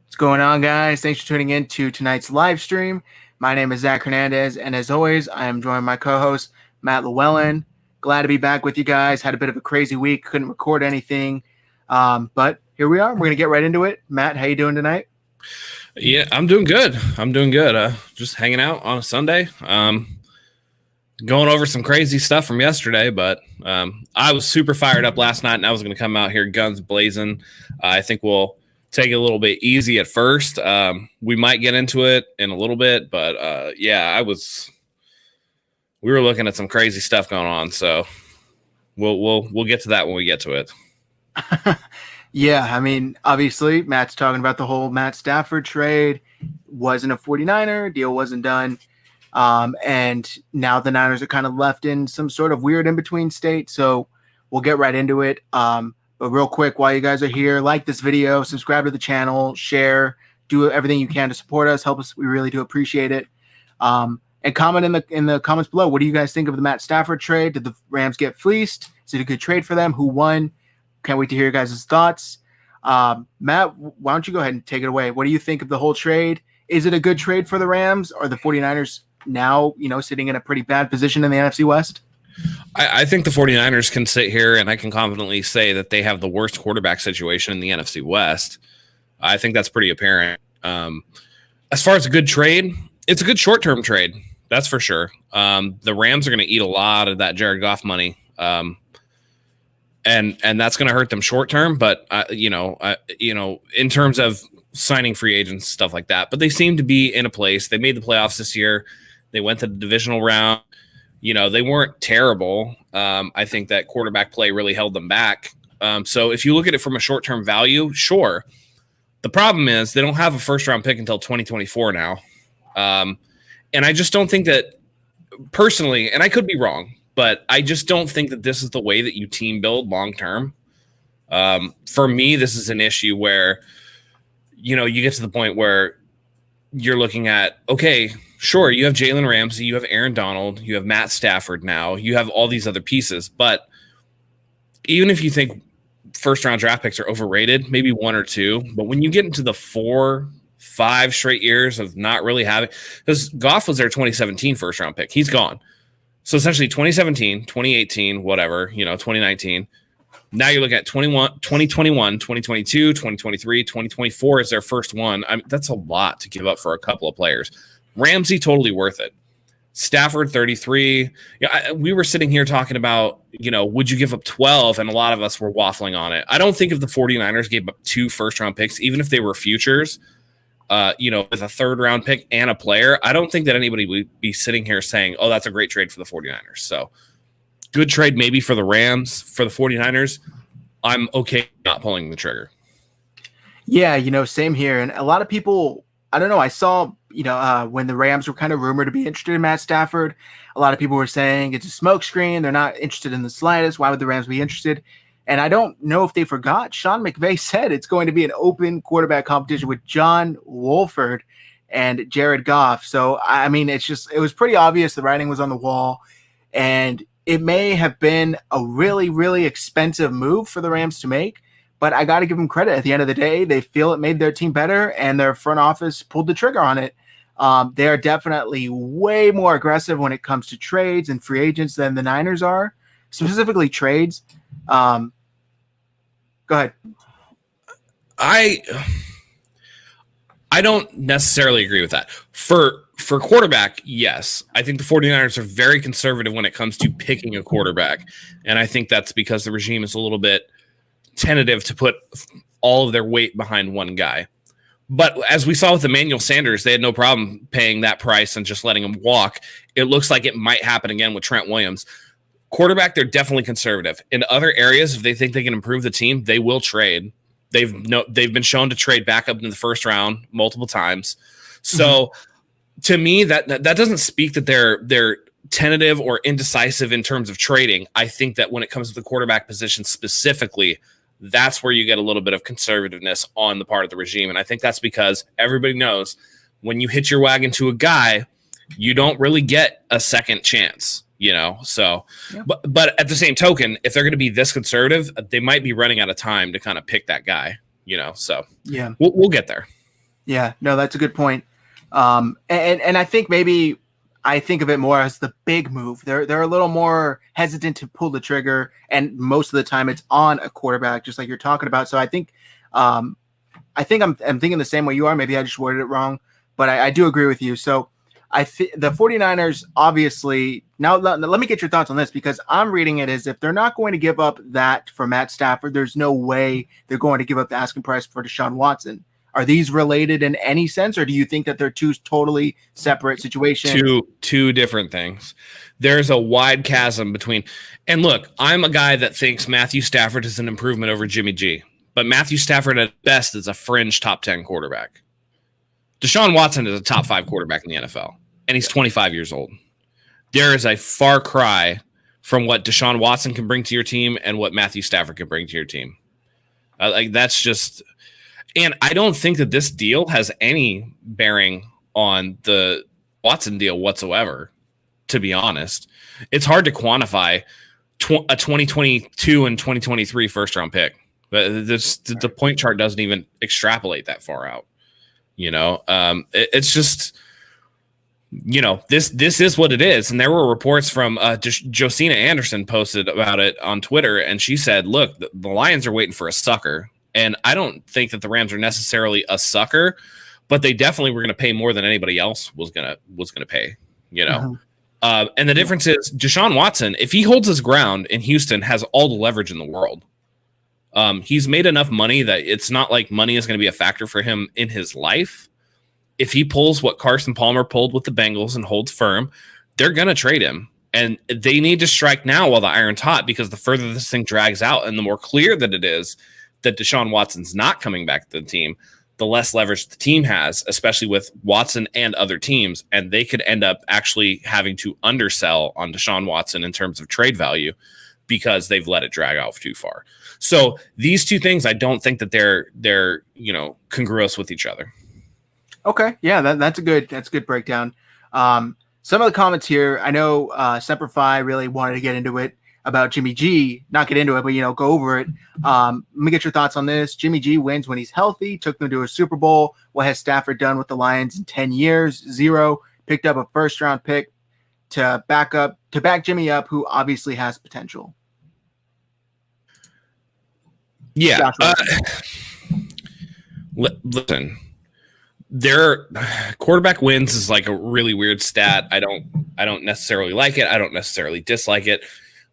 What's going on, guys? Thanks for tuning in to tonight's live stream. My name is Zach Hernandez, and as always, I am joined by my co-host, Matt Llewellyn. Glad to be back with you guys. Had a bit of a crazy week. Couldn't record anything, but here we are. We're going to get right into it. Matt, how you doing tonight? Yeah, I'm doing good. Just hanging out on a Sunday. Going over some crazy stuff from yesterday, but I was super fired up last night, and I was going to come out here guns blazing. I think we'll take it a little bit easy at first. We might get into it in a little bit, but we were looking at some crazy stuff going on, so we'll get to that when we get to it. Yeah, I mean, obviously, Matt's talking about the whole Matt Stafford trade. Wasn't a 49er. Deal wasn't done. And now the Niners are kind of left in some sort of weird in-between state. So we'll get right into it. But real quick, while you guys are here, like this video, subscribe to the channel, share, do everything you can to support us, help us. We really do appreciate it. And comment in the comments below. What do you guys think of the Matt Stafford trade? Did the Rams get fleeced? Is it a good trade for them? Who won? Can't wait to hear your guys' thoughts. Matt, why don't you go ahead and take it away? What do you think of the whole trade? Is it a good trade for the Rams? Or the 49ers now, sitting in a pretty bad position in the NFC West? I think the 49ers can sit here and I can confidently say that they have the worst quarterback situation in the NFC West. I think that's pretty apparent. As far as a good trade, it's a good short-term trade. That's for sure. The Rams are going to eat a lot of that Jared Goff money. And that's going to hurt them short-term. But, in terms of signing free agents, stuff like that. But they seem to be in a place. They made the playoffs this year. They went to the divisional round. They weren't terrible. I think that quarterback play really held them back. So if you look at it from a short-term value, sure. The problem is they don't have a first-round pick until 2024 now. And I just don't think that, personally, and I could be wrong, but I just don't think that this is the way that you team build long-term. For me, this is an issue where, you get to the point where you're looking at, okay, sure, you have Jalen Ramsey, you have Aaron Donald, you have Matt Stafford now, you have all these other pieces. But even if you think first-round draft picks are overrated, maybe one or two, but when you get into the 4-5 straight years of not really having – because Goff was their 2017 first-round pick. He's gone. So essentially 2017, 2018, whatever, 2019 – now you're looking at 2021, 2022, 2023, 2024 is their first one. That's a lot to give up for a couple of players. Ramsey, totally worth it. Stafford, 33. We were sitting here talking about, would you give up 12? And a lot of us were waffling on it. I don't think if the 49ers gave up 2 first-round picks, even if they were futures, with a third-round pick and a player, I don't think that anybody would be sitting here saying, oh, that's a great trade for the 49ers. So good trade maybe for the Rams. For the 49ers, I'm okay not pulling the trigger. Yeah, same here. And a lot of people, I don't know, I saw, when the Rams were kind of rumored to be interested in Matt Stafford, a lot of people were saying it's a smokescreen. They're not interested in the slightest. Why would the Rams be interested? And I don't know if they forgot. Sean McVay said it's going to be an open quarterback competition with John Wolford and Jared Goff. So, I mean, it was pretty obvious the writing was on the wall. And it may have been a really, really expensive move for the Rams to make, but I got to give them credit. At the end of the day, they feel it made their team better, and their front office pulled the trigger on it. They are definitely way more aggressive when it comes to trades and free agents than the Niners are, specifically trades. Go ahead. I don't necessarily agree with that. For quarterback, yes. I think the 49ers are very conservative when it comes to picking a quarterback. And I think that's because the regime is a little bit tentative to put all of their weight behind one guy. But as we saw with Emmanuel Sanders, they had no problem paying that price and just letting him walk. It looks like it might happen again with Trent Williams. Quarterback, they're definitely conservative. In other areas, if they think they can improve the team, they will trade. They've been shown to trade back up into the first round multiple times. So to me, that doesn't speak that they're tentative or indecisive in terms of trading. I think that when it comes to the quarterback position specifically, that's where you get a little bit of conservativeness on the part of the regime. And I think that's because everybody knows when you hit your wagon to a guy, you don't really get a second chance, So, yeah. But at the same token, if they're going to be this conservative, they might be running out of time to kind of pick that guy, So yeah, we'll get there. Yeah, no, that's a good point. And I think maybe I think of it more as the big move. They're a little more hesitant to pull the trigger, and most of the time it's on a quarterback, just like you're talking about. So I think I'm thinking the same way you are. Maybe I just worded it wrong, but I do agree with you. So the 49ers obviously now let me get your thoughts on this, because I'm reading it as if they're not going to give up that for Matt Stafford. There's no way they're going to give up the asking price for Deshaun Watson. Are these related in any sense, or do you think that they're two totally separate situations? Two different things. There's a wide chasm between, and look, I'm a guy that thinks Matthew Stafford is an improvement over Jimmy G, but Matthew Stafford at best is a fringe top 10 quarterback. Deshaun Watson is a top 5 quarterback in the NFL, and he's 25 years old. There is a far cry from what Deshaun Watson can bring to your team and what Matthew Stafford can bring to your team. That's just. And I don't think that this deal has any bearing on the Watson deal whatsoever, to be honest. It's hard to quantify a 2022 and 2023 first-round pick. But the point chart doesn't even extrapolate that far out. It's just, this is what it is. And there were reports from Josina Anderson posted about it on Twitter, and she said, look, the Lions are waiting for a sucker. And I don't think that the Rams are necessarily a sucker, but they definitely were going to pay more than anybody else was going to pay, And the difference is Deshaun Watson, if he holds his ground in Houston, has all the leverage in the world. He's made enough money that it's not like money is going to be a factor for him in his life. If he pulls what Carson Palmer pulled with the Bengals and holds firm, they're going to trade him. And they need to strike now while the iron's hot, because the further this thing drags out and the more clear that it is that Deshaun Watson's not coming back to the team, the less leverage the team has, especially with Watson and other teams. And they could end up actually having to undersell on Deshaun Watson in terms of trade value because they've let it drag out too far. So these two things, I don't think that they're congruous with each other. Okay. Yeah, that's a good breakdown. Some of the comments here, I know Semperfi really wanted to get into it about Jimmy G, not get into it, but go over it. Let me get your thoughts on this. Jimmy G wins when he's healthy, took them to a Super Bowl. What has Stafford done with the Lions in 10 years? 0. Picked up a first-round pick to back Jimmy up, who obviously has potential. Yeah. Listen, their quarterback wins is like a really weird stat. I don't necessarily like it. I don't necessarily dislike it.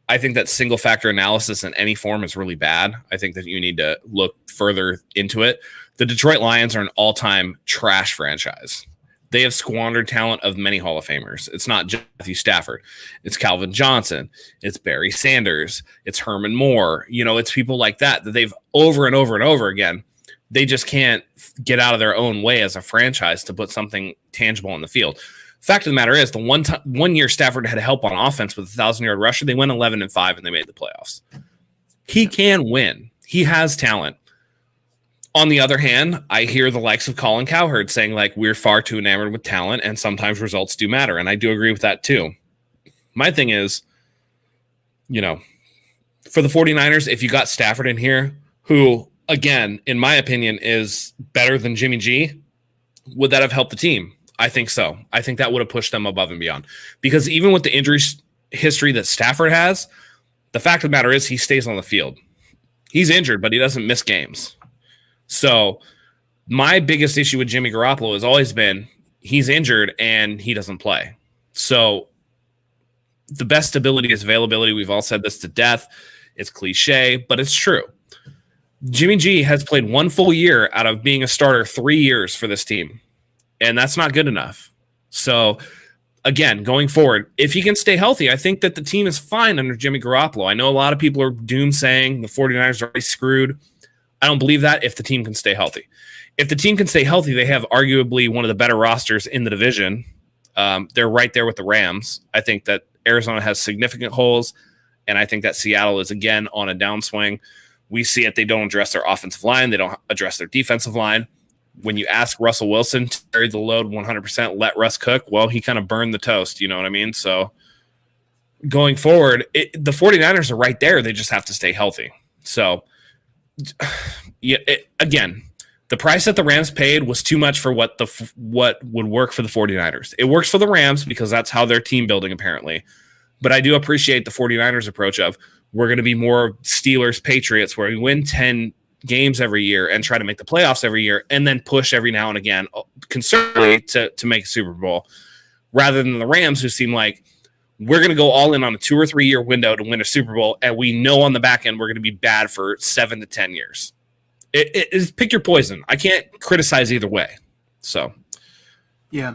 I think that single factor analysis in any form is really bad. I think that you need to look further into it. The Detroit Lions are an all-time trash franchise. They have squandered talent of many Hall of Famers. It's not just Matthew Stafford. It's Calvin Johnson. It's Barry Sanders. It's Herman Moore. It's people like that they've over and over and over again. They just can't get out of their own way as a franchise to put something tangible on the field. Fact of the matter is, the 1 year Stafford had help on offense with a 1,000-yard rusher, they went 11-5 and they made the playoffs. He can win. He has talent. On the other hand, I hear the likes of Colin Cowherd saying, we're far too enamored with talent and sometimes results do matter. And I do agree with that too. My thing is, for the 49ers, if you got Stafford in here, who, again, in my opinion, is better than Jimmy G, would that have helped the team? I think so. I think that would have pushed them above and beyond. Because even with the injury history that Stafford has, the fact of the matter is he stays on the field. He's injured, but he doesn't miss games. So my biggest issue with Jimmy Garoppolo has always been he's injured and he doesn't play. So the best stability is availability. We've all said this to death. It's cliche, but it's true. Jimmy G has played 1 full year out of being a starter 3 years for this team. And that's not good enough. So, again, going forward, if he can stay healthy, I think that the team is fine under Jimmy Garoppolo. I know a lot of people are doom-saying the 49ers are already screwed. I don't believe that if the team can stay healthy. If the team can stay healthy, they have arguably one of the better rosters in the division. They're right there with the Rams. I think that Arizona has significant holes, and I think that Seattle is, again, on a downswing. We see it. They don't address their offensive line. They don't address their defensive line. When you ask Russell Wilson to carry the load 100%, let Russ cook, well, he kind of burned the toast. You know what I mean? So going forward, the 49ers are right there. They just have to stay healthy. So, again, The price that the Rams paid was too much for what would work for the 49ers. It works for the Rams because that's how they're team building, apparently. But I do appreciate the 49ers approach of we're going to be more Steelers Patriots, where we win 10 games every year and try to make the playoffs every year and then push every now and again conservatively to make a Super Bowl, rather than the Rams, who seem like we're going to go all in on a 2 or 3 year window to win a Super Bowl, and we know on the back end we're going to be bad for 7 to 10 years. It is pick your poison. I can't criticize either way. So, yeah,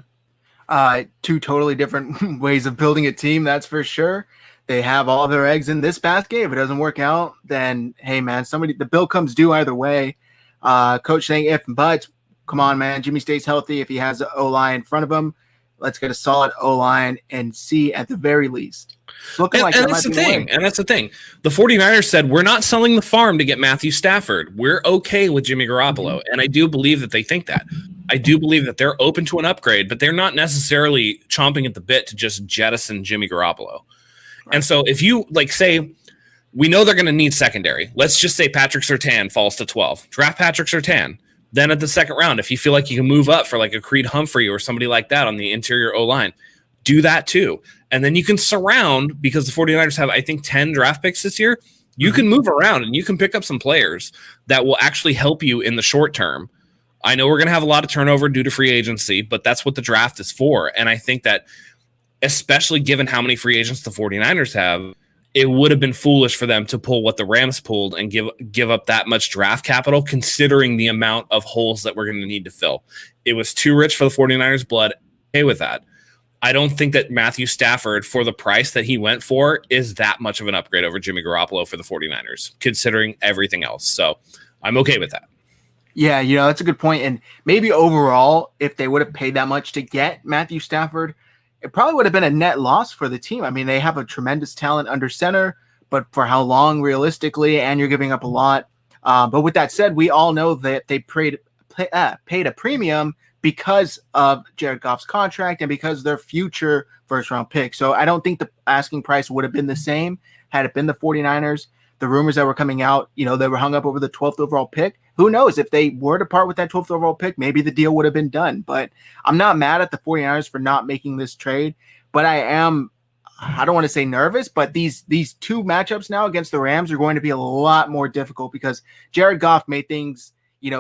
two totally different ways of building a team. That's for sure. They have all their eggs in this basket. If it doesn't work out, then hey, man, the bill comes due either way. Coach saying if and buts. Come on, man. Jimmy stays healthy. If he has the O-line in front of him, let's get a solid O-line and see at the very least. It's looking like that's the thing. And that's the thing. The 49ers said, we're not selling the farm to get Matthew Stafford. We're okay with Jimmy Garoppolo. Mm-hmm. And I do believe that they think that. I do believe that they're open to an upgrade, but they're not necessarily chomping at the bit to just jettison Jimmy Garoppolo. Right. And so if you say, we know they're going to need secondary. Let's just say Patrick Surtain falls to 12. Draft Patrick Surtain. Then at the second round, if you feel like you can move up for like a Creed Humphrey or somebody like that on the interior O-line, do that too. And then you can surround, because the 49ers have, I think, 10 draft picks this year. You can move around and you can pick up some players that will actually help you in the short term. I know we're going to have a lot of turnover due to free agency, but that's what the draft is for. And I think that, especially given how many free agents the 49ers have, it would have been foolish for them to pull what the Rams pulled and give up that much draft capital, considering the amount of holes that we're going to need to fill. It was too rich for the 49ers blood. Okay with that. I don't think that Matthew Stafford, for the price that he went for, is that much of an upgrade over Jimmy Garoppolo for the 49ers, considering everything else. So I'm okay with that. Yeah, that's a good point. And maybe overall, if they would have paid that much to get Matthew Stafford, it probably would have been a net loss for the team. I mean, they have a tremendous talent under center, but for how long realistically, and you're giving up a lot. But with that said, we all know that they paid a premium because of Jared Goff's contract and because their future first-round pick. So I don't think the asking price would have been the same had it been the 49ers. The rumors that were coming out, they were hung up over the 12th overall pick. Who knows? If they were to part with that 12th overall pick, maybe the deal would have been done. But I'm not mad at the 49ers for not making this trade. But I don't want to say nervous, but these two matchups now against the Rams are going to be a lot more difficult because Jared Goff made things,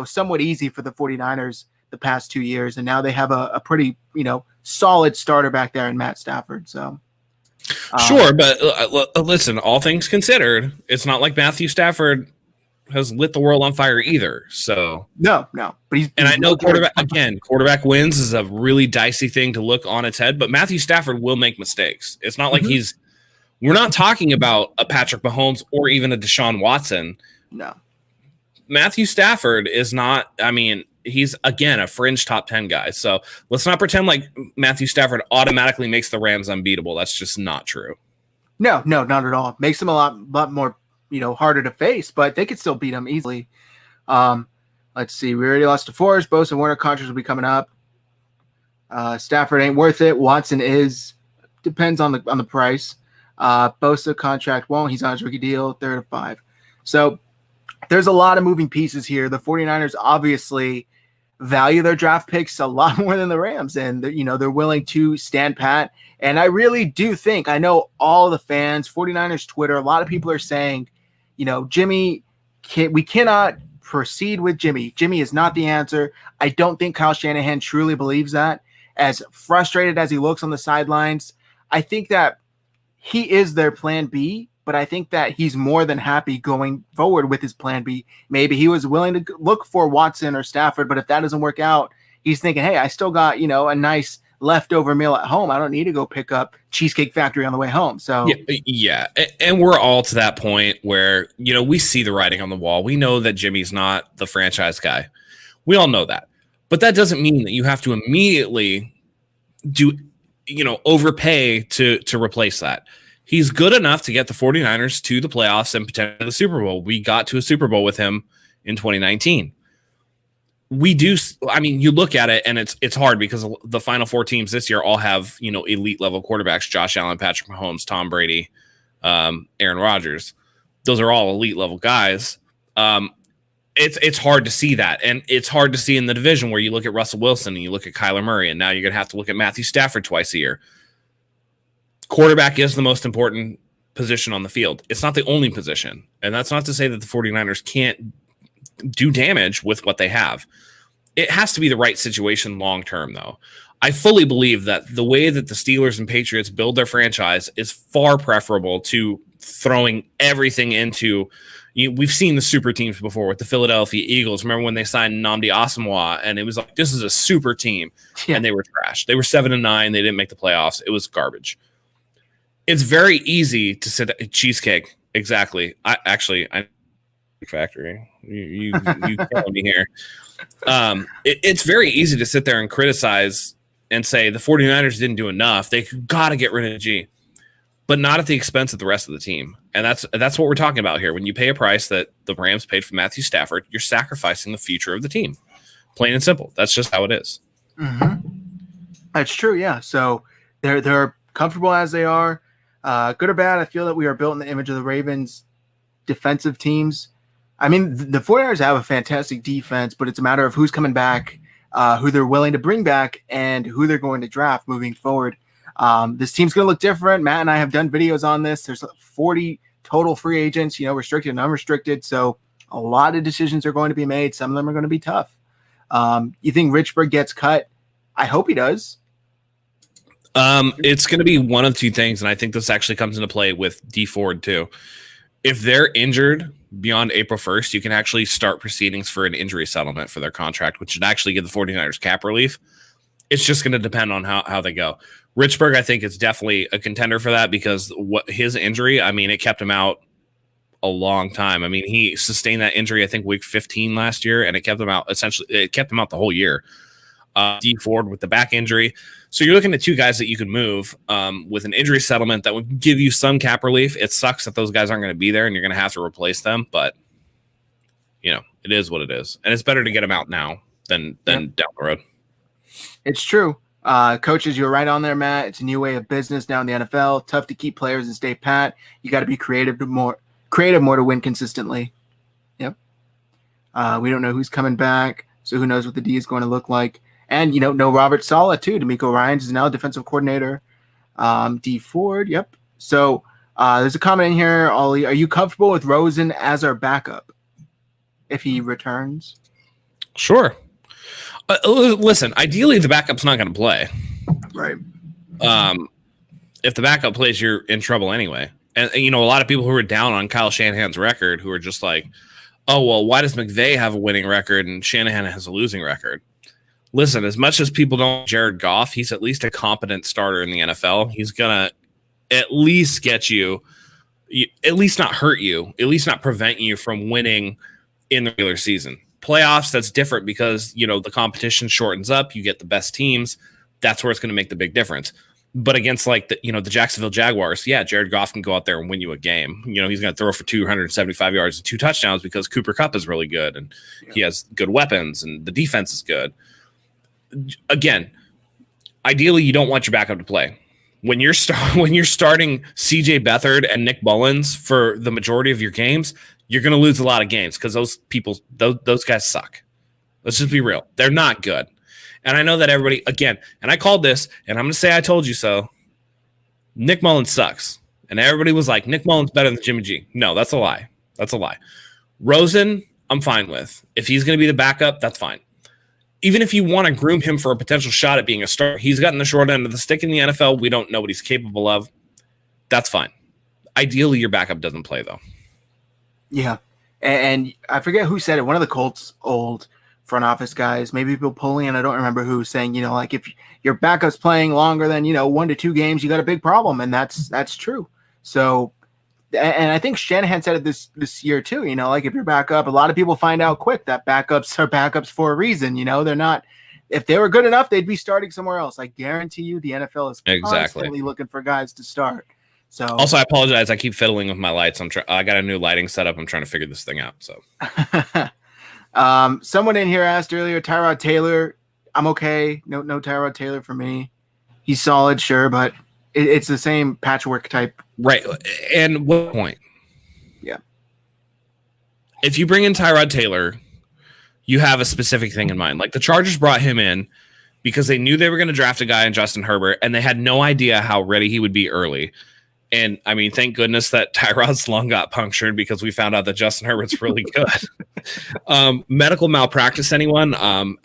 somewhat easy for the 49ers the past 2 years. And now they have a pretty, solid starter back there in Matt Stafford. So. Sure, but listen, all things considered, it's not like Matthew Stafford has lit the world on fire either. So no, but he's I know quarterback wins is a really dicey thing to look on its head, but Matthew Stafford will make mistakes. It's not like we're not talking about a Patrick Mahomes or even a Deshaun Watson. No. Matthew Stafford is not, he's, again, a fringe top 10 guy. So let's not pretend like Matthew Stafford automatically makes the Rams unbeatable. That's just not true. No, not at all. Makes them a lot more, harder to face, but they could still beat them easily. Let's see. We already lost to Forrest. Bosa and Warner contracts will be coming up. Stafford ain't worth it. Watson is. Depends on the price. Bosa contract won't. He's on his rookie deal, 3rd of 5. So there's a lot of moving pieces here. The 49ers obviously value their draft picks a lot more than the Rams, and they're willing to stand pat. And I really do think, I know all the fans, 49ers Twitter, a lot of people are saying, Jimmy, we cannot proceed with Jimmy. Jimmy is not the answer. I don't think Kyle Shanahan truly believes that. As frustrated as he looks on the sidelines, I think that he is their plan B. But I think that he's more than happy going forward with his plan B. Maybe he was willing to look for Watson or Stafford, but if that doesn't work out, he's thinking, hey, I still got, a nice leftover meal at home. I don't need to go pick up Cheesecake Factory on the way home. So yeah. And we're all to that point where, we see the writing on the wall. We know that Jimmy's not the franchise guy. We all know that. But that doesn't mean that you have to immediately overpay to replace that. He's good enough to get the 49ers to the playoffs and potentially the Super Bowl. We got to a Super Bowl with him in 2019. You look at it and it's hard because the final 4 teams this year all have, elite level quarterbacks: Josh Allen, Patrick Mahomes, Tom Brady, Aaron Rodgers. Those are all elite level guys. it's hard to see that. And it's hard to see in the division where you look at Russell Wilson and you look at Kyler Murray, and now you're going to have to look at Matthew Stafford twice a year. Quarterback is the most important position on the field. It's not the only position. And that's not to say that the 49ers can't do damage with what they have. It has to be the right situation long term, though. I fully believe that the way that the Steelers and Patriots build their franchise is far preferable to throwing everything into. We've seen the super teams before with the Philadelphia Eagles. Remember when they signed Nnamdi Asomugha, and it was like, this is a super team, and they were trash. They were 7-9. They didn't make the playoffs. It was garbage. It's very easy to sit cheesecake. Exactly. I factory. You killing me here. It's very easy to sit there and criticize and say the 49ers didn't do enough. They got to get rid of G, but not at the expense of the rest of the team. And that's what we're talking about here. When you pay a price that the Rams paid for Matthew Stafford, you're sacrificing the future of the team. Plain and simple. That's just how it is. Mm-hmm. That's true. Yeah. So they're comfortable as they are. Good or bad, I feel that we are built in the image of the Ravens defensive teams. I mean, the 49ers have a fantastic defense, but it's a matter of who's coming back, who they're willing to bring back, and who they're going to draft moving forward. This team's going to look different. Matt and I have done videos on this. There's 40 total free agents, restricted and unrestricted. So a lot of decisions are going to be made. Some of them are going to be tough. You think Richburg gets cut? I hope he does. It's going to be one of two things, and I think this actually comes into play with D Ford too. If they're injured beyond April 1st, you can actually start proceedings for an injury settlement for their contract, which would actually give the 49ers cap relief. It's just going to depend on how they go. Richburg, I think, is definitely a contender for that because what his injury, I mean, it kept him out a long time. I mean, he sustained that injury, I think, week 15 last year, and it kept him out the whole year. D Ford with the back injury. So you're looking at two guys that you can move with an injury settlement that would give you some cap relief. It sucks that those guys aren't going to be there and you're going to have to replace them, but it is what it is. And it's better to get them out now than down the road. It's true. Coaches, you're right on there, Matt. It's a new way of business now in the NFL. Tough to keep players and stay pat. You got to be creative more to win consistently. Yep. We don't know who's coming back, so who knows what the D is going to look like. And, no Robert Saleh, too. D'Amico Ryans is now defensive coordinator. D Ford, yep. So there's a comment in here, Ollie. Are you comfortable with Rosen as our backup if he returns? Sure. Listen, ideally, the backup's not going to play. Right. If the backup plays, you're in trouble anyway. And, a lot of people who are down on Kyle Shanahan's record who are just like, oh, well, why does McVay have a winning record and Shanahan has a losing record? Listen, as much as people don't Jared Goff, he's at least a competent starter in the NFL. He's going to at least get you, at least not hurt you, at least not prevent you from winning in the regular season. Playoffs, that's different because, the competition shortens up. You get the best teams. That's where it's going to make the big difference. But against the Jacksonville Jaguars, yeah, Jared Goff can go out there and win you a game. He's going to throw for 275 yards and 2 touchdowns because Cooper Kupp is really good and he has good weapons and the defense is good. Again, ideally, you don't want your backup to play. When you're starting C.J. Beathard and Nick Mullins for the majority of your games, you're going to lose a lot of games because those guys suck. Let's just be real. They're not good. And I know that everybody, again, and I called this, and I'm going to say I told you so. Nick Mullins sucks. And everybody was like, Nick Mullins better than Jimmy G. No, that's a lie. That's a lie. Rosen, I'm fine with. If he's going to be the backup, that's fine. Even if you want to groom him for a potential shot at being a star, he's gotten the short end of the stick in the NFL. We don't know what he's capable of. That's fine. Ideally, your backup doesn't play, though. Yeah. And I forget who said it. One of the Colts' old front office guys, maybe Bill Polian, I don't remember who, saying, if your backup's playing longer than, 1 to 2 games, you got a big problem. And that's true. So, and I think Shanahan said it this year too, if you're back up, a lot of people find out quick that backups are backups for a reason. They're not, if they were good enough, they'd be starting somewhere else. I guarantee you the NFL is constantly looking for guys to start. So also, I apologize. I keep fiddling with my lights. I got a new lighting setup. I'm trying to figure this thing out. So someone in here asked earlier, Tyrod Taylor, I'm okay. No Tyrod Taylor for me. He's solid, sure, but it's the same patchwork type. Right. And what point? Yeah. if you bring in Tyrod Taylor, you have a specific thing in mind. Like the Chargers brought him in because they knew they were going to draft a guy in Justin Herbert, and they had no idea how ready he would be early. And I mean, thank goodness that Tyrod's lung got punctured because we found out that Justin Herbert's really good. Medical malpractice, anyone?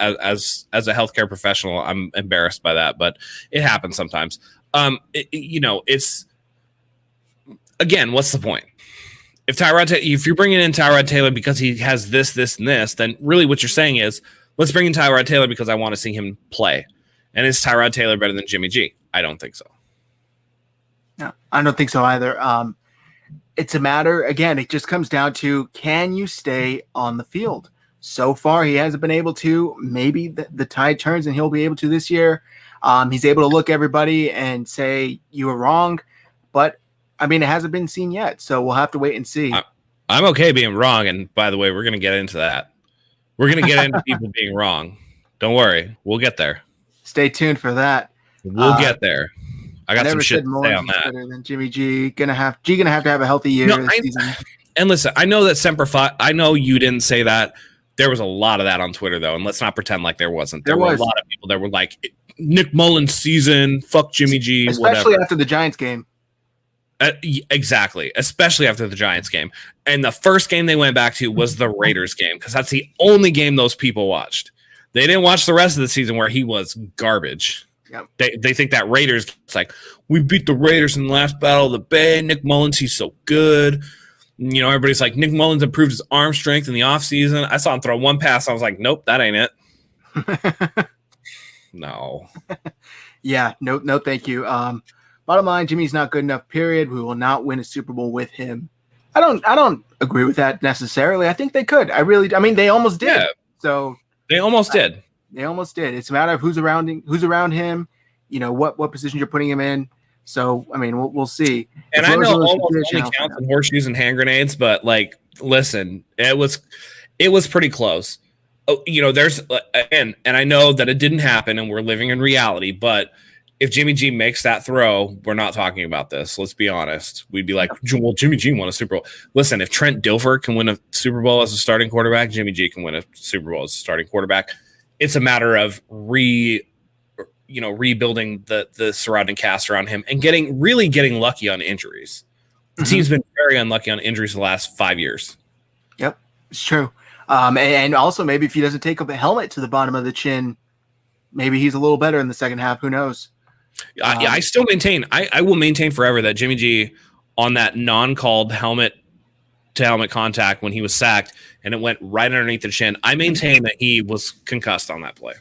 As a healthcare professional, I'm embarrassed by that, but it happens sometimes. It's again, what's the point? If you're bringing in Tyrod Taylor because he has this, and this, then really what you're saying is, let's bring in Tyrod Taylor because I want to see him play. And is Tyrod Taylor better than Jimmy G? I don't think so. No, I don't think so either. It's a matter, again, it just comes down to, can you stay on the field? So far, he hasn't been able to. Maybe the tide turns and he'll be able to this year. He's able to look everybody and say, you were wrong. But, I mean, it hasn't been seen yet. So we'll have to wait and see. I'm okay being wrong. And by the way, we're going to get into that. We're going to get into people being wrong. Don't worry. We'll get there. Stay tuned for that. We'll get there. I got some shit to say on that. Than Jimmy G. Gonna have to have a healthy year this season. And listen, I know that Semper Fi. I know you didn't say that. There was a lot of that on Twitter, though, and let's not pretend like there wasn't. There were a lot of people that were like, Nick Mullins season, fuck Jimmy G, especially whatever. After the Giants game. Exactly, especially after the Giants game. And the first game they went back to was the Raiders game because that's the only game those people watched. They didn't watch the rest of the season where he was garbage. Yep. They think that Raiders, it's like, we beat the Raiders in the last battle of the Bay. Nick Mullins, he's so good. You know, everybody's like, Nick Mullins improved his arm strength in the offseason. I saw him throw one pass. I was like, nope, that ain't it. No. Yeah, no, thank you. Bottom line, Jimmy's not good enough, period. We will not win a Super Bowl with him. I don't agree with that necessarily. I think they could. They almost did. Yeah. So they almost did. They almost did. It's a matter of who's around him, you know, what position you're putting him in. So, I mean, we'll see. And I know almost only counts in horseshoes and hand grenades, but like, listen, it was pretty close. Oh, you know, there's and I know that it didn't happen and we're living in reality, but if Jimmy G makes that throw, we're not talking about this. Let's be honest. We'd be like, well, Jimmy G won a Super Bowl. Listen, if Trent Dilfer can win a Super Bowl as a starting quarterback, Jimmy G can win a Super Bowl as a starting quarterback. It's a matter of rebuilding the surrounding cast around him and getting lucky on injuries. The team's been very unlucky on injuries the last 5 years. Yep, it's true. And also maybe if he doesn't take up a helmet to the bottom of the chin, maybe he's a little better in the second half. Who knows? I still maintain. I will maintain forever that Jimmy G on that non-called helmet to helmet contact when he was sacked and it went right underneath the chin. I maintain that he was concussed on that play.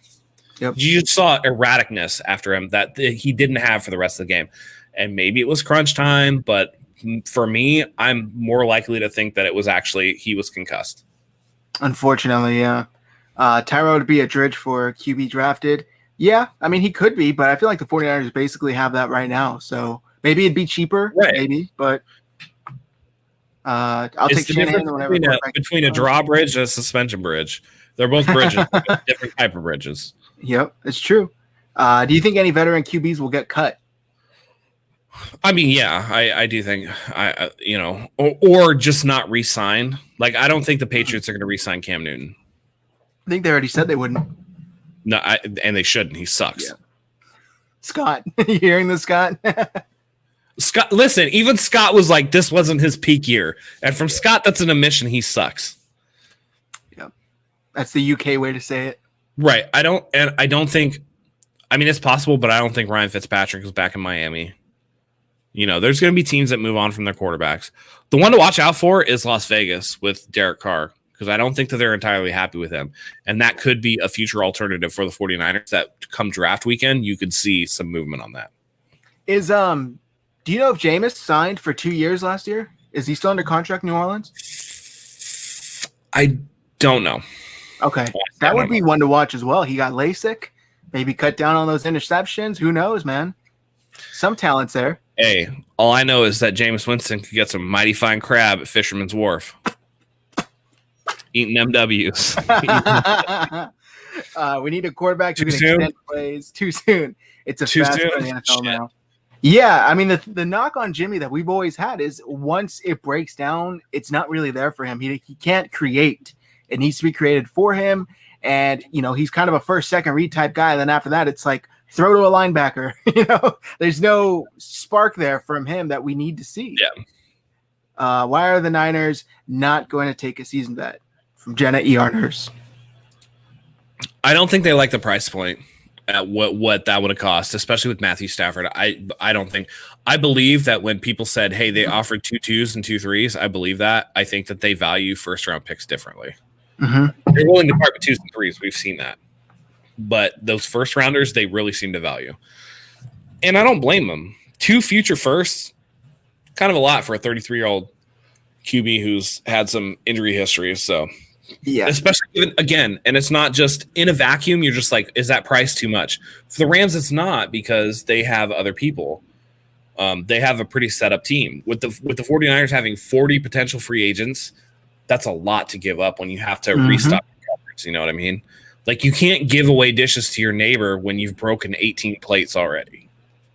Yep. You just saw erraticness after him that he didn't have for the rest of the game. And maybe it was crunch time, but for me, I'm more likely to think that it was actually he was concussed. Unfortunately, yeah. Tyrod would be a dredge for QB drafted. Yeah, I mean, he could be, but I feel like the 49ers basically have that right now. So maybe it'd be cheaper, maybe, but I'll take Shanahan whenever. Between a drawbridge and a suspension bridge. They're both bridges, different type of bridges. Yep, it's true. Do you think any veteran QBs will get cut? I mean, yeah, I do think or just not re-sign. Like, I don't think the Patriots are going to re-sign Cam Newton. I think they already said they wouldn't. No, and they shouldn't. He sucks. Yeah. Scott, you hearing this, Scott? Scott, listen, even Scott was like, this wasn't his peak year. And from Scott, that's an admission. He sucks. Yeah. That's the UK way to say it. Right. I don't think, I mean, it's possible, but I don't think Ryan Fitzpatrick is back in Miami. You know, there's going to be teams that move on from their quarterbacks. The one to watch out for is Las Vegas with Derek Carr, because I don't think that they're entirely happy with him. And that could be a future alternative for the 49ers that come draft weekend, you could see some movement on that. Do you know if Jameis signed for 2 years last year? Is he still under contract in New Orleans? I don't know. Okay. That would be one to watch as well. He got LASIK, maybe cut down on those interceptions. Who knows, man? Some talent's there. Hey, all I know is that Jameis Winston could get some mighty fine crab at Fisherman's Wharf. Eating MWs. We need a quarterback who can extend plays. Too soon. It's a fast in the NFL now. Yeah, I mean the knock on Jimmy that we've always had is once it breaks down, it's not really there for him. He can't create. It needs to be created for him. And he's kind of a first, second read type guy. And then after that, it's like throw to a linebacker. There's no spark there from him that we need to see. Yeah. Why are the Niners not going to take a season bet? From Jenna E.R. Nurse. I don't think they like the price point at what that would have cost, especially with Matthew Stafford. I don't think. I believe that when people said, hey, they offered 2 2s and 2 3s, I believe that. I think that they value first round picks differently. Mm-hmm. They're willing to part with 2s and 3s. We've seen that. But those first rounders, they really seem to value. And I don't blame them. 2 future firsts, kind of a lot for a 33-year-old QB who's had some injury history. So, yeah, especially again, and it's not just in a vacuum. You're just like, is that price too much? For the Rams, it's not, because they have other people. They have a pretty set up team. With the 49ers having 40 potential free agents, that's a lot to give up when you have to restock your cupboards. You know what I mean? Like, you can't give away dishes to your neighbor when you've broken 18 plates already.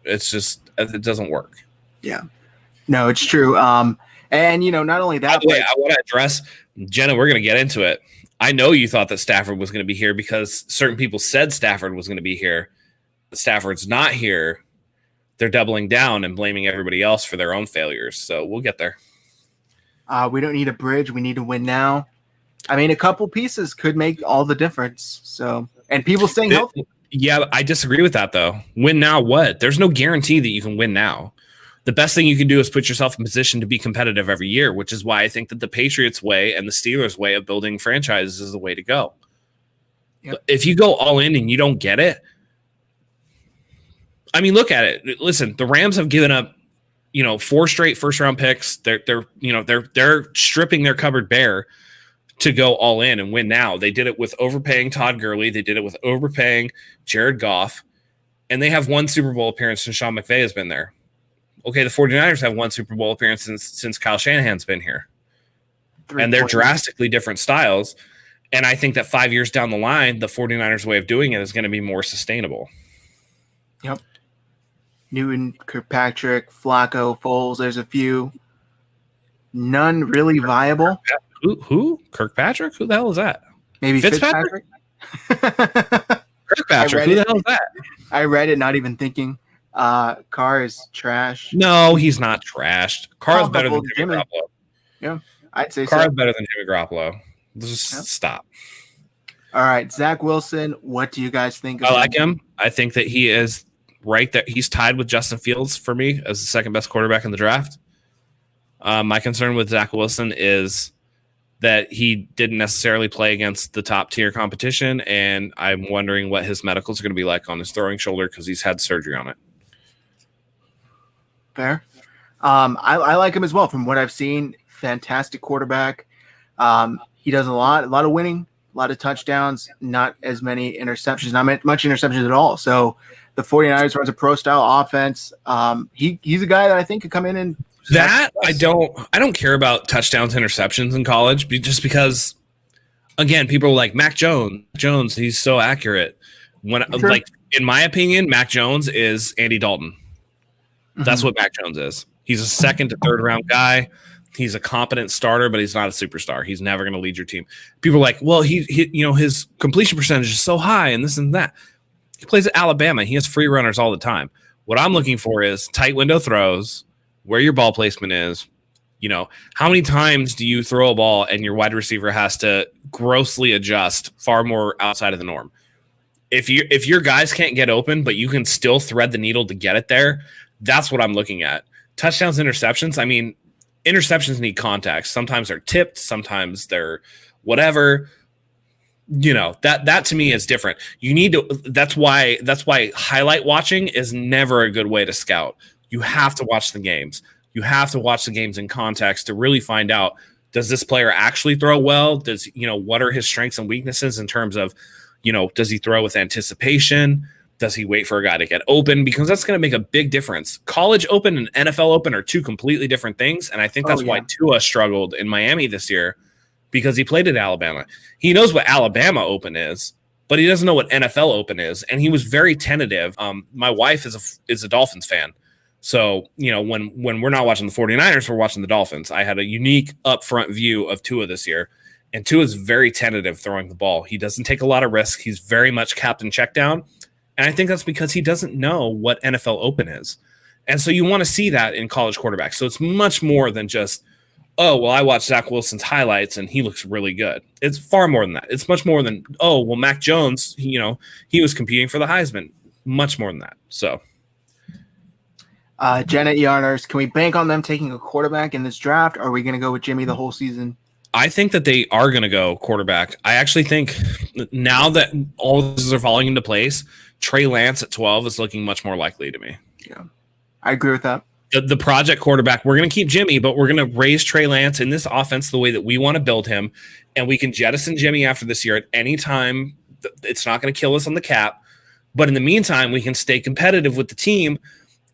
It's just, it doesn't work. Yeah. No, it's true. And, not only that. By the way, I want to address, Jenna, we're going to get into it. I know you thought that Stafford was going to be here because certain people said Stafford was going to be here. Stafford's not here. They're doubling down and blaming everybody else for their own failures. So we'll get there. We don't need a bridge. We need to win now. I mean, a couple pieces could make all the difference. So, and people staying healthy. Yeah, I disagree with that, though. Win now what? There's no guarantee that you can win now. The best thing you can do is put yourself in position to be competitive every year, which is why I think that the Patriots way and the Steelers way of building franchises is the way to go. Yep. But if you go all in and you don't get it, I mean, look at it. Listen, the Rams have given up, 4 straight first-round picks. They're stripping their cupboard bare to go all in and win now. They did it with overpaying Todd Gurley. They did it with overpaying Jared Goff. And they have 1 Super Bowl appearance since Sean McVay has been there. Okay, the 49ers have 1 Super Bowl appearance since Kyle Shanahan's been here. And they're drastically different styles. And I think that 5 years down the line, the 49ers way of doing it is going to be more sustainable. Yep. Newton, Kirkpatrick, Flacco, Foles, there's a few. None really viable. Who? Kirkpatrick? Who the hell is that? Maybe Fitzpatrick? Kirkpatrick, who the hell is that? I read it, not even thinking. Carr is trash. No, he's not trashed. Carr's better than Jimmy Garoppolo. Yeah, I'd say Carr's better than Jimmy Garoppolo. Just stop. All right, Zach Wilson, what do you guys think of him? I like him. I think that he is right there. He's tied with Justin Fields for me as the second best quarterback in the draft. My concern with Zach Wilson is that he didn't necessarily play against the top tier competition, and I'm wondering what his medicals are going to be like on his throwing shoulder because he's had surgery on it. Fair. I like him as well. From what I've seen, fantastic quarterback. He does a lot of winning, a lot of touchdowns, not as many interceptions, not much interceptions at all. So the 49ers runs a pro-style offense. He's a guy that I think could come in and that I don't care about touchdowns, interceptions in college, just because, again, people are like Mac Jones, he's so accurate. Like in my opinion, Mac Jones is Andy Dalton. That's what Mac Jones is. He's a second to third round guy. He's a competent starter, but he's not a superstar. He's never going to lead your team. People are like, well, he his completion percentage is so high and this and that. He plays at Alabama. He has free runners all the time. What I'm looking for is tight window throws, where your ball placement is. How many times do you throw a ball and your wide receiver has to grossly adjust far more outside of the norm? If your guys can't get open, but you can still thread the needle to get it there, that's what I'm looking at. Touchdowns, interceptions. I mean, interceptions need context. Sometimes they're tipped. Sometimes they're whatever. That to me is different. You need to. That's why highlight watching is never a good way to scout. You have to watch the games. You have to watch the games in context to really find out, does this player actually throw well? What are his strengths and weaknesses in terms of, does he throw with anticipation? Does he wait for a guy to get open? Because that's going to make a big difference. College open and NFL open are 2 completely different things. And I think that's why Tua struggled in Miami this year, because he played at Alabama. He knows what Alabama open is, but he doesn't know what NFL open is. And he was very tentative. My wife is a Dolphins fan. So, when we're not watching the 49ers, we're watching the Dolphins. I had a unique upfront view of Tua this year, and Tua is very tentative throwing the ball. He doesn't take a lot of risks. He's very much captain check down. And I think that's because he doesn't know what NFL Open is. And so you want to see that in college quarterbacks. So it's much more than just, oh, well, I watched Zach Wilson's highlights and he looks really good. It's far more than that. It's much more than, oh, well, Mac Jones, he was competing for the Heisman. Much more than that. So. Janet Yarners, can we bank on them taking a quarterback in this draft? Or are we going to go with Jimmy the whole season? I think that they are going to go quarterback. I actually think now that all of this are falling into place, Trey Lance at 12 is looking much more likely to me. Yeah, I agree with that. The project quarterback, we're going to keep Jimmy, but we're going to raise Trey Lance in this offense the way that we want to build him, and we can jettison Jimmy after this year at any time. It's not going to kill us on the cap, but in the meantime, we can stay competitive with the team.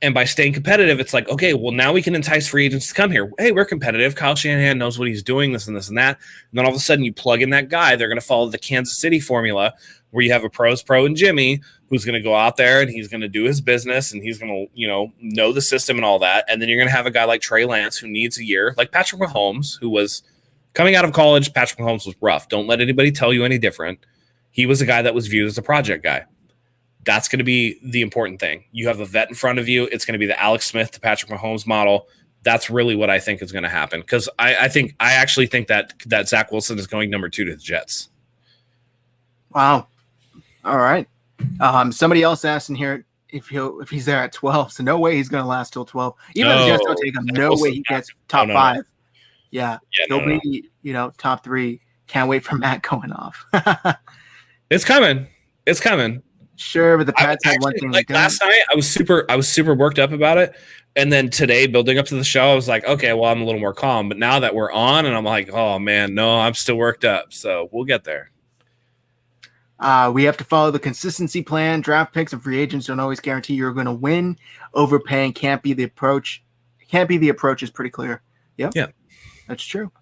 And by staying competitive, it's like, okay, well, now we can entice free agents to come here. Hey, we're competitive. Kyle Shanahan knows what he's doing, this and this and that. And then all of a sudden you plug in that guy. They're going to follow the Kansas City formula where you have a pros pro and Jimmy who's going to go out there and he's going to do his business and he's going to, know the system and all that. And then you're going to have a guy like Trey Lance who needs a year, like Patrick Mahomes, who was coming out of college. Patrick Mahomes was rough. Don't let anybody tell you any different. He was a guy that was viewed as a project guy. That's going to be the important thing. You have a vet in front of you. It's going to be the Alex Smith to Patrick Mahomes model. That's really what I think is going to happen. Because I actually think that Zach Wilson is going number 2 to the Jets. Wow. All right. Somebody else asked in here if he's there at 12. So no way he's going to last till 12. Even if the Jets don't take him, no way he gets top 5. Yeah. He'll be, top 3. Can't wait for Matt going off. It's coming. It's coming. Sure, but the Pats had one thing. Like last night, I was super worked up about it, and then today, building up to the show, I was like, okay, well, I'm a little more calm. But now that we're on, and I'm like, oh man, no, I'm still worked up. So we'll get there. We have to follow the consistency plan. Draft picks and free agents don't always guarantee you're going to win. Overpaying can't be the approach. Is pretty clear. Yep. Yeah, that's true.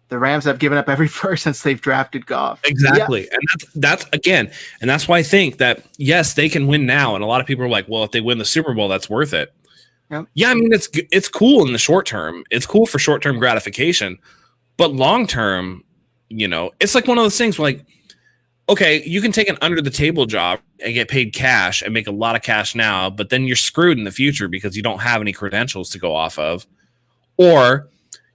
The Rams have given up every first since they've drafted Goff. Exactly. Yeah. And that's why I think that, yes, they can win now. And a lot of people are like, well, if they win the Super Bowl, that's worth it. Yep. Yeah, I mean, it's cool in the short term. It's cool for short-term gratification. But long-term, it's like one of those things where, like, okay, you can take an under-the-table job and get paid cash and make a lot of cash now, but then you're screwed in the future because you don't have any credentials to go off of. Or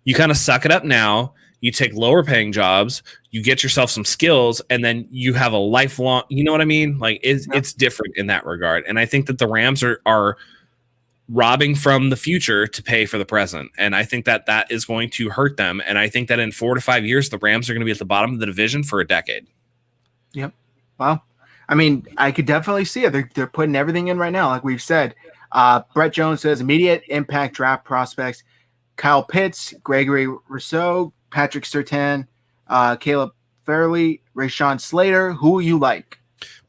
you kind of suck it up now. You take lower paying jobs, you get yourself some skills, and then you have a lifelong, you know what I mean? Like it's different in that regard. And I think that the Rams are robbing from the future to pay for the present. And I think that is going to hurt them. And I think that in 4 to 5 years, the Rams are going to be at the bottom of the division for a decade. Yep. Wow. I mean, I could definitely see it. They're putting everything in right now. Like we've said, Brett Jones says immediate impact draft prospects, Kyle Pitts, Gregory Rousseau, Patrick Surtain, Caleb Fairley, Rashawn Slater. Who you like?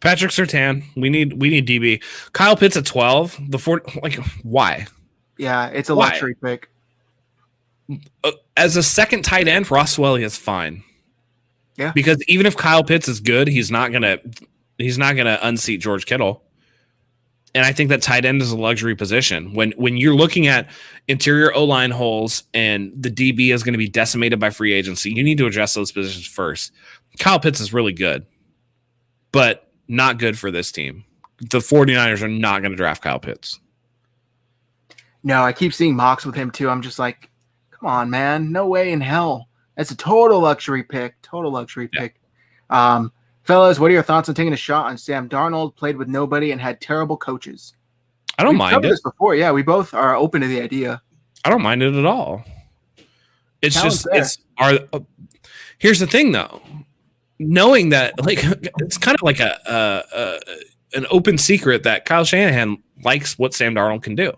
Patrick Surtain. We need DB. Kyle Pitts at 12. Why? Yeah, it's a luxury pick. As a second tight end, Ross Dwelley is fine. Yeah, because even if Kyle Pitts is good, he's not gonna unseat George Kittle. And I think that tight end is a luxury position. When you're looking at interior O-line holes and the DB is going to be decimated by free agency, you need to address those positions first. Kyle Pitts is really good, but not good for this team. The 49ers are not going to draft Kyle Pitts. No, I keep seeing mocks with him too. I'm just like, come on, man. No way in hell. That's a total luxury pick. Pick. Fellas, what are your thoughts on taking a shot on Sam Darnold? Played with nobody and had terrible coaches. I don't mind it. This before, yeah, we both are open to the idea. I don't mind it at all. It's here's the thing though. Knowing that, like, it's kind of like an open secret that Kyle Shanahan likes what Sam Darnold can do.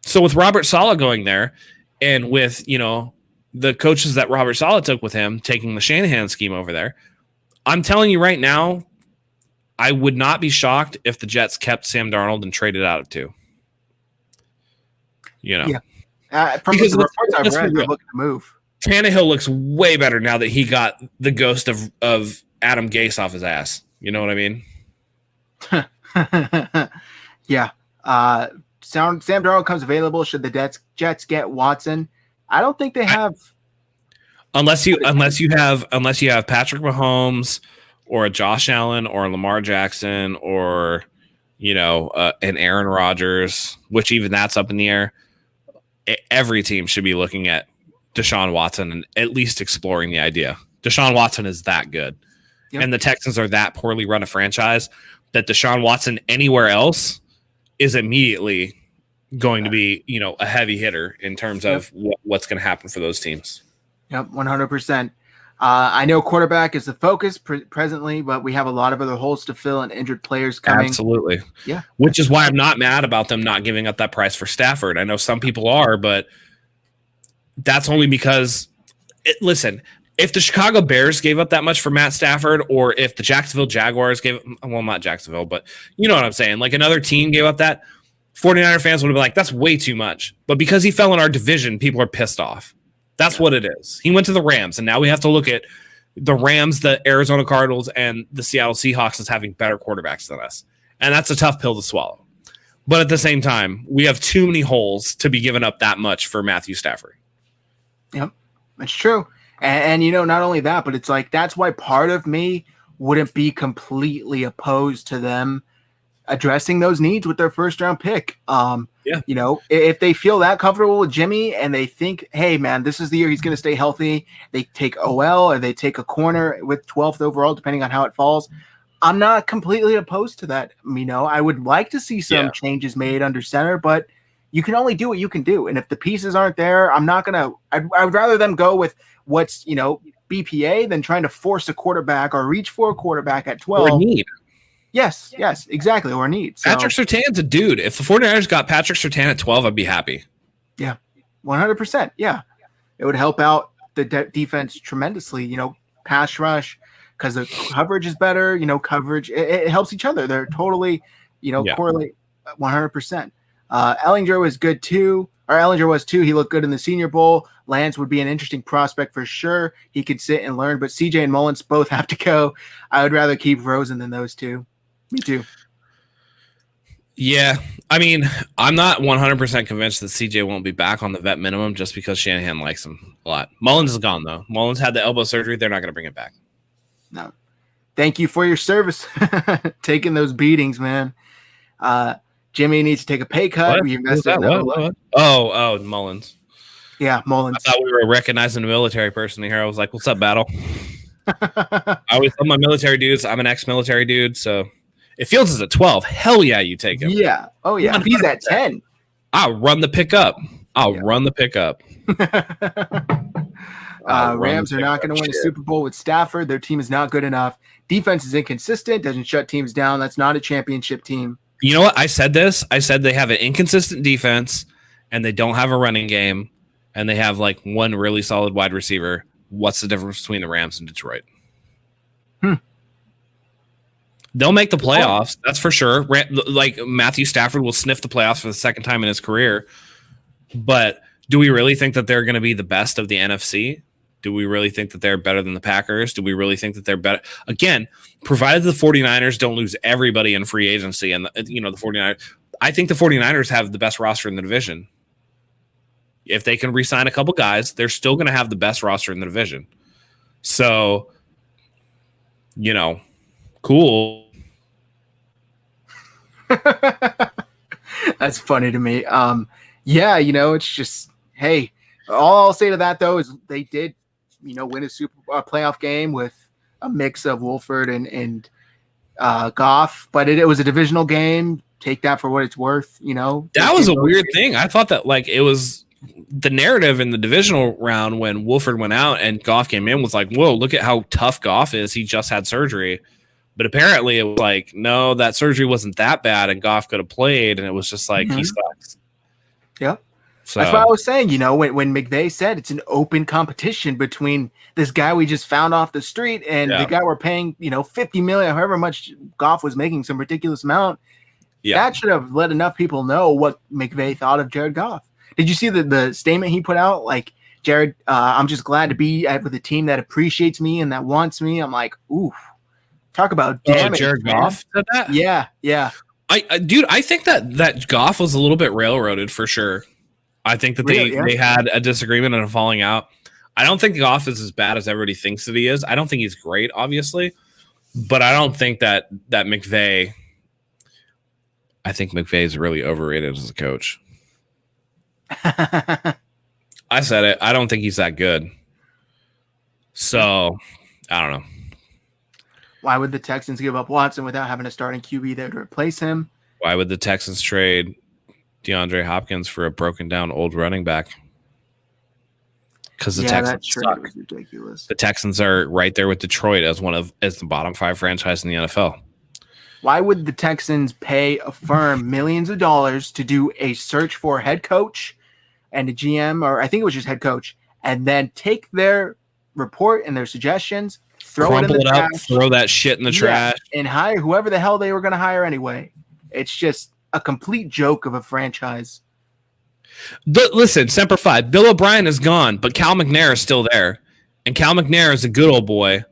So with Robert Saleh going there, and with the coaches that Robert Saleh took with him, taking the Shanahan scheme over there. I'm telling you right now, I would not be shocked if the Jets kept Sam Darnold and traded out of 2. Yeah. From the reports I've read, they're looking to move. Tannehill looks way better now that he got the ghost of Adam Gase off his ass. You know what I mean? Yeah. Sam Darnold comes available, should the Jets get Watson, I don't think they have. Unless you have Patrick Mahomes or a Josh Allen or a Lamar Jackson or an Aaron Rodgers, which even that's up in the air. Every team should be looking at Deshaun Watson and at least exploring the idea. Deshaun Watson is that good. Yep. And the Texans are that poorly run a franchise that Deshaun Watson anywhere else is immediately going to be, a heavy hitter in terms of what's going to happen for those teams. Yep, 100%. I know quarterback is the focus presently, but we have a lot of other holes to fill and injured players coming. Absolutely. Yeah. Which is why I'm not mad about them not giving up that price for Stafford. I know some people are, but that's only because listen, if the Chicago Bears gave up that much for Matt Stafford, or if the Jacksonville Jaguars not Jacksonville, but you know what I'm saying, like another team gave up that, 49er fans would have been like, that's way too much. But because he fell in our division, people are pissed off. That's what it is. He went to the Rams, and now we have to look at the Rams, the Arizona Cardinals, and the Seattle Seahawks as having better quarterbacks than us. And that's a tough pill to swallow. But at the same time, we have too many holes to be giving up that much for Matthew Stafford. Yep, that's true. And not only that, but it's like that's why part of me wouldn't be completely opposed to them addressing those needs with their first round pick. If they feel that comfortable with Jimmy and they think, hey man, this is the year he's going to stay healthy, they take OL or they take a corner with 12th overall, depending on how it falls. I'm not completely opposed to that. I would like to see some changes made under center, but you can only do what you can do. And if the pieces aren't there, I'd rather them go with what's, BPA than trying to force a quarterback or reach for a quarterback at 12. Or need. Yes, exactly. Or need. So, Patrick Surtain's a dude. If the 49ers got Patrick Surtain at 12, I'd be happy. Yeah, 100%. Yeah. It would help out the defense tremendously, pass rush, because the coverage is better, coverage. It helps each other. They're totally, correlate 100%. Ellinger was good too. Or Ellinger was too. He looked good in the Senior Bowl. Lance would be an interesting prospect for sure. He could sit and learn, but CJ and Mullins both have to go. I would rather keep Rosen than those two. Me too. Yeah. I'm not 100% convinced that CJ won't be back on the vet minimum just because Shanahan likes him a lot. Mullins is gone, though. Mullins had the elbow surgery. They're not going to bring it back. No. Thank you for your service. Taking those beatings, man. Jimmy needs to take a pay cut. What? Oh, Mullins. Yeah, Mullins. I thought we were recognizing a military person here. I was like, what's up, Battle? I always love my military dudes. I'm an ex-military dude, so if Fields is at 12, hell yeah, you take him. Yeah. Oh, yeah. If he's at 10. I'll run the pickup. Run the pickup. Rams are not going to win a Super Bowl with Stafford. Their team is not good enough. Defense is inconsistent, doesn't shut teams down. That's not a championship team. You know what? I said this. I said they have an inconsistent defense, and they don't have a running game, and they have like one really solid wide receiver. What's the difference between the Rams and Detroit? They'll make the playoffs, that's for sure. Like Matthew Stafford will sniff the playoffs for the second time in his career. But do we really think that they're going to be the best of the NFC? Do we really think that they're better than the Packers? Do we really think that they're better? Again, provided the 49ers don't lose everybody in free agency and the 49ers, I think the 49ers have the best roster in the division. If they can re-sign a couple guys, they're still going to have the best roster in the division. So, cool. That's funny to me. It's just, hey, all I'll say to that though is they did, win a playoff game with a mix of Wolford and Goff, but it was a divisional game. Take that for what it's worth. That was a weird thing. I thought that it was the narrative in the divisional round when Wolford went out and Goff came in was like, whoa, look at how tough Goff is. He just had surgery. But apparently it was like, no, that surgery wasn't that bad and Goff could have played. And it was just like, he sucks. Yep. So. That's what I was saying, when McVay said it's an open competition between this guy we just found off the street and the guy we're paying, $50 million, however much Goff was making, some ridiculous amount. Yeah. That should have let enough people know what McVay thought of Jared Goff. Did you see the statement he put out? Like, Jared, I'm just glad to be with a team that appreciates me and that wants me. I'm like, ooh. Talk about damage. Jared Goff said that? Yeah. Dude, I think that Goff was a little bit railroaded for sure. I think that they had a disagreement and a falling out. I don't think Goff is as bad as everybody thinks that he is. I don't think he's great, obviously, but I don't think that McVay. I think McVay is really overrated as a coach. I said it. I don't think he's that good. So, I don't know. Why would the Texans give up Watson without having a starting QB there to replace him? Why would the Texans trade DeAndre Hopkins for a broken down old running back? Because the Texans suck. Was ridiculous. The Texans are right there with Detroit as the bottom 5 franchise in the NFL. Why would the Texans pay a firm millions of dollars to do a search for a head coach and a GM, or I think it was just head coach, and then take their report and their suggestions, crumple it up, throw that shit in the trash, and hire whoever the hell they were going to hire anyway? It's just a complete joke of a franchise. Listen, Semper Fi, Bill O'Brien is gone, but Cal McNair is still there, and Cal McNair is a good old boy.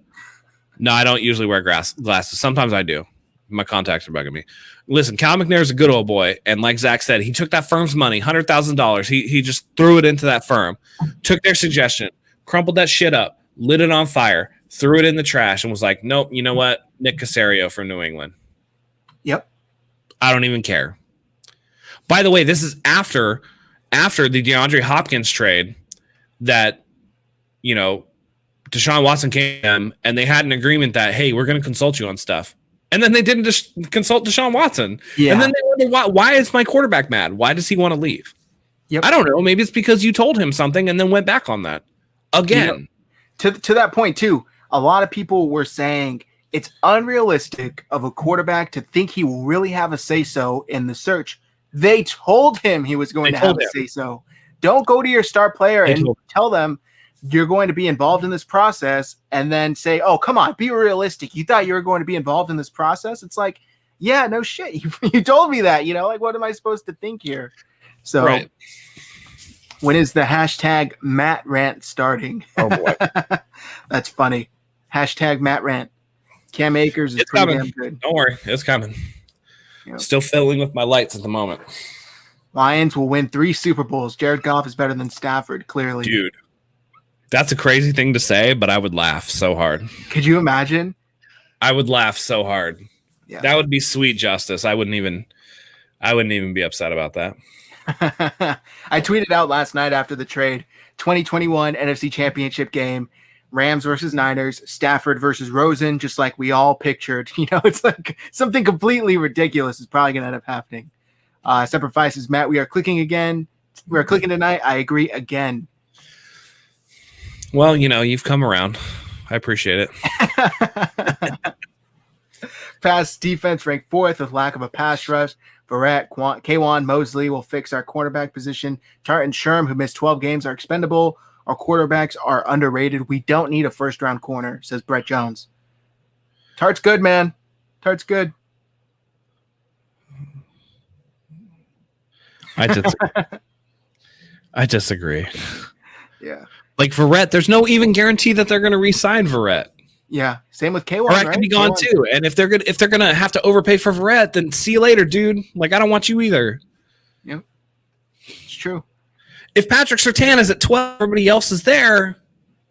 No, I don't usually wear glasses. Sometimes I do. My contacts are bugging me. Listen, Cal McNair is a good old boy, and like Zach said, he took that firm's money, $100,000. He just threw it into that firm, took their suggestion, crumpled that shit up, lit it on fire, threw it in the trash, and was like, nope, you know what? Nick Caserio from New England. Yep. I don't even care. By the way, this is after the DeAndre Hopkins trade that, Deshaun Watson came and they had an agreement that, hey, we're going to consult you on stuff. And then they didn't just consult Deshaun Watson. Yeah. And then they wonder, why is my quarterback mad? Why does he want to leave? Yep. I don't know. Maybe it's because you told him something and then went back on that again. To that point, too, a lot of people were saying it's unrealistic of a quarterback to think he will really have a say-so in the search. They told him he was going to have a say-so. Don't go to your star player and tell them you're going to be involved in this process and then say, oh, come on, be realistic. You thought you were going to be involved in this process? It's like, yeah, no shit. You told me that, like, what am I supposed to think here? So right. When is the hashtag Matt rant starting? Oh, boy. That's funny. Hashtag Matt rant. Cam Akers is pretty damn good. Don't worry. It's coming. Yep. Still fiddling with my lights at the moment. Lions will win 3 Super Bowls. Jared Goff is better than Stafford, clearly. Dude. That's a crazy thing to say, but I would laugh so hard. Could you imagine? I would laugh so hard. Yeah. That would be sweet justice. I wouldn't even be upset about that. I tweeted out last night after the trade, 2021 NFC Championship game, Rams versus Niners, Stafford versus Rosen, just like we all pictured. It's like something completely ridiculous is probably going to end up happening. Sacrifices, Matt, we are clicking again. We are clicking tonight. I agree again. Well, you've come around. I appreciate it. Pass defense ranked 4th with lack of a pass rush. Barrett, Kwan, Mosley will fix our cornerback position. Tart and Sherm, who missed 12 games, are expendable. Our quarterbacks are underrated. We don't need a first-round corner, says Brett Jones. Tart's good, man. Tart's good. I disagree. Yeah. Like Verrett, there's no even guarantee that they're going to re-sign Verrett. Yeah, same with K1. Verrett could be gone too, and if they're gonna have to overpay for Verrett, then see you later, dude. Like I don't want you either. Yep, it's true. If Patrick Surtain is at 12, everybody else is there.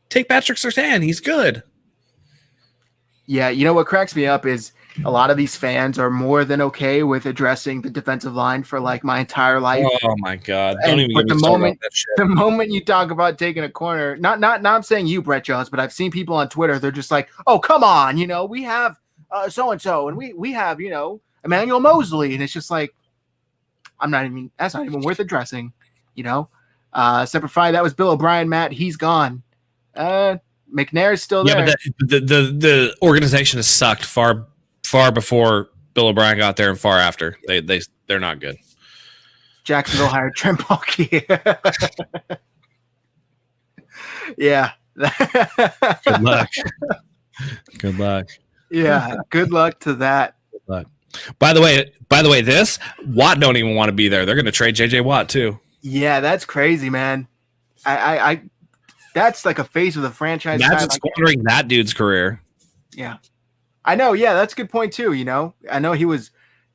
Take Patrick Surtain; he's good. Yeah, what cracks me up is a lot of these fans are more than okay with addressing the defensive line for like my entire life. Oh my god! Don't even get me started on that shit. The moment you talk about taking a corner, not I'm saying you, Brett Jones, but I've seen people on Twitter. They're just like, "Oh, come on, we have so and so, and we have Emmanuel Mosley," and it's just like, that's not even worth addressing. Separate Fry, that was Bill O'Brien. Matt, he's gone. McNair is still there. Yeah, but the organization has sucked far before Bill O'Brien got there and far after. They're not good. Jacksonville hired Trent Baalke. Yeah. Good luck. Good luck. Yeah. Good luck to that. Good luck. By the way, this Watt don't even want to be there. They're going to trade JJ Watt too. Yeah, that's crazy, man. I that's like a face of the franchise. Imagine squandering that dude's career. Yeah. I know. Yeah, that's a good point too. I know he was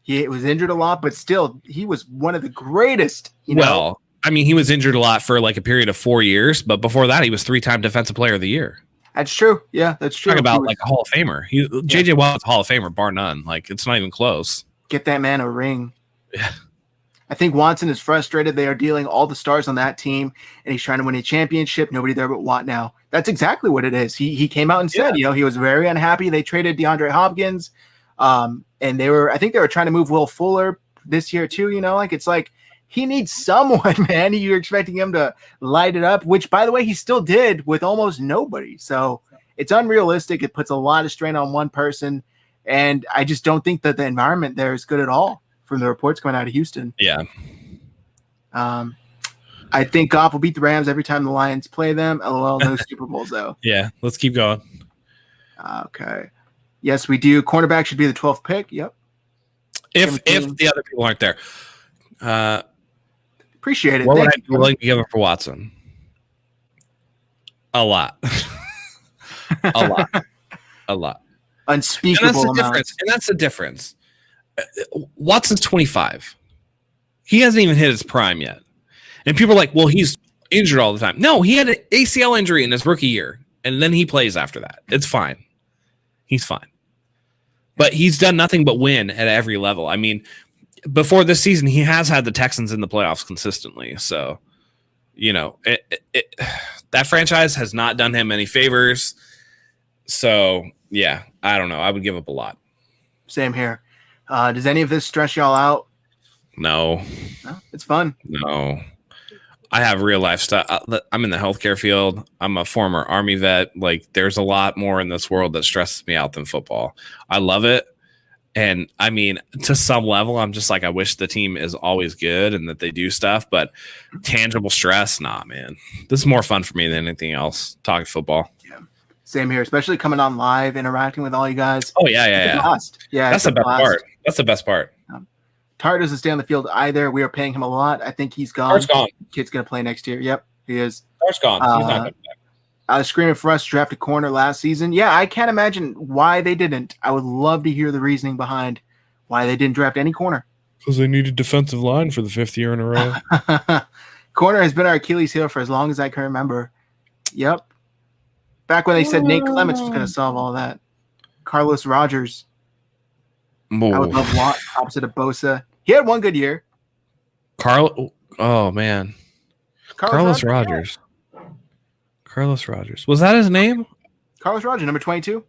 He was injured a lot, but still, he was one of the greatest. Well, I mean, he was injured a lot for like a period of 4 years, but before that, he was 3-time Defensive Player of the Year. That's true. Yeah, that's true. Talk about like a Hall of Famer. JJ Watt's a Hall of Famer, bar none. Like, it's not even close. Get that man a ring. Yeah. I think Watson is frustrated. They are dealing all the stars on that team, and he's trying to win a championship. Nobody there but Watt now. That's exactly what it is. He came out and said, he was very unhappy. They traded DeAndre Hopkins, and I think they were trying to move Will Fuller this year too. It's like he needs someone, man. You're expecting him to light it up, which, by the way, he still did with almost nobody. So it's unrealistic. It puts a lot of strain on one person, and I just don't think that the environment there is good at all. From the reports coming out of Houston. Yeah. I think Goff will beat the Rams every time the Lions play them. LOL, no Super Bowls, though. Yeah, let's keep going. Okay. Yes, we do. Cornerback should be the 12th pick. Yep. If the other people aren't there. Appreciate it. What would I be willing to give up for Watson? A lot. Unspeakable amounts. And that's the difference. Watson's 25. He hasn't even hit his prime yet. And people are like, well, he's injured all the time. No, he had an ACL injury in his rookie year, and then he plays after that. It's fine. He's fine. But he's done nothing but win at every level. I mean, before this season, he has had the Texans in the playoffs consistently. So, that franchise has not done him any favors. So, yeah, I don't know. I would give up a lot. Same here. Does any of this stress y'all out? No, it's fun. No, I have real life stuff. I'm in the healthcare field. I'm a former Army vet. Like, there's a lot more in this world that stresses me out than football. I love it. And I mean, to some level, I'm just like, I wish the team is always good and that they do stuff, but tangible stress, nah, man. This is more fun for me than anything else, talking football. Yeah. Same here, especially coming on live, interacting with all you guys. Oh, yeah. That's the best part. That's the best part. Tart doesn't stay on the field either. We are paying him a lot. I think he's gone. Tart's gone. Kid's going to play next year. Yep, he is. Tart's gone. He's not coming back. I was screaming for us to draft a corner last season. Yeah, I can't imagine why they didn't. I would love to hear the reasoning behind why they didn't draft any corner. Because they needed defensive line for the 5th year in a row. Corner has been our Achilles heel for as long as I can remember. Yep. Back when they said Nate Clements was going to solve all that. Carlos Rogers. I would love Watt opposite of Bosa. He had one good year. Oh, man. Carlos Rogers. Yeah. Carlos Rogers. Was that his name? Carlos Rogers, number 22.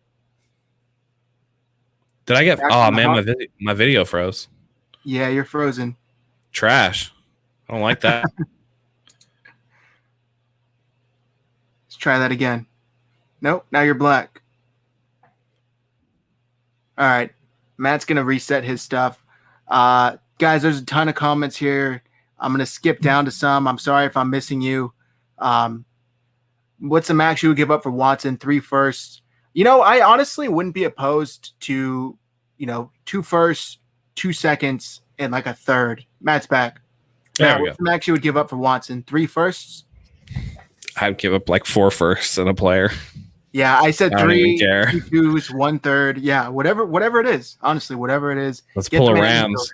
Did I get... Oh, man, my video froze. Yeah, you're frozen. Trash. I don't like that. Let's try that again. Nope, now you're black. All right. Matt's going to reset his stuff. Guys, there's a ton of comments here. I'm going to skip down to some. I'm sorry if I'm missing you. What's the max you would give up for Watson? 3 firsts. I honestly wouldn't be opposed to, 2 firsts, 2 seconds, and like a third. Matt's back. Matt, what's the max you would give up for Watson? 3 firsts? I'd give up like 4 firsts and a player. Yeah, I said 3, 2 twos, 1/3. Yeah, whatever it is. Honestly, whatever it is. Let's pull a Rams.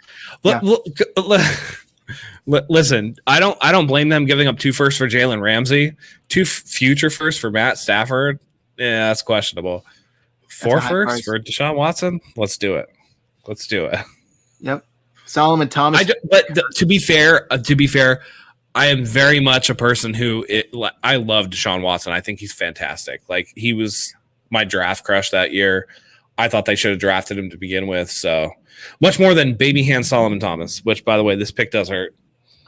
Listen, I don't blame them giving up 2 firsts for Jalen Ramsey, 2 future firsts for Matt Stafford. Yeah, that's questionable. 4 firsts for Deshaun Watson. Let's do it. Yep. Solomon Thomas. To be fair, I am very much a person who I love Deshaun Watson. I think he's fantastic. Like, he was my draft crush that year. I thought they should have drafted him to begin with. So much more than baby hand Solomon Thomas, which, by the way, this pick does hurt.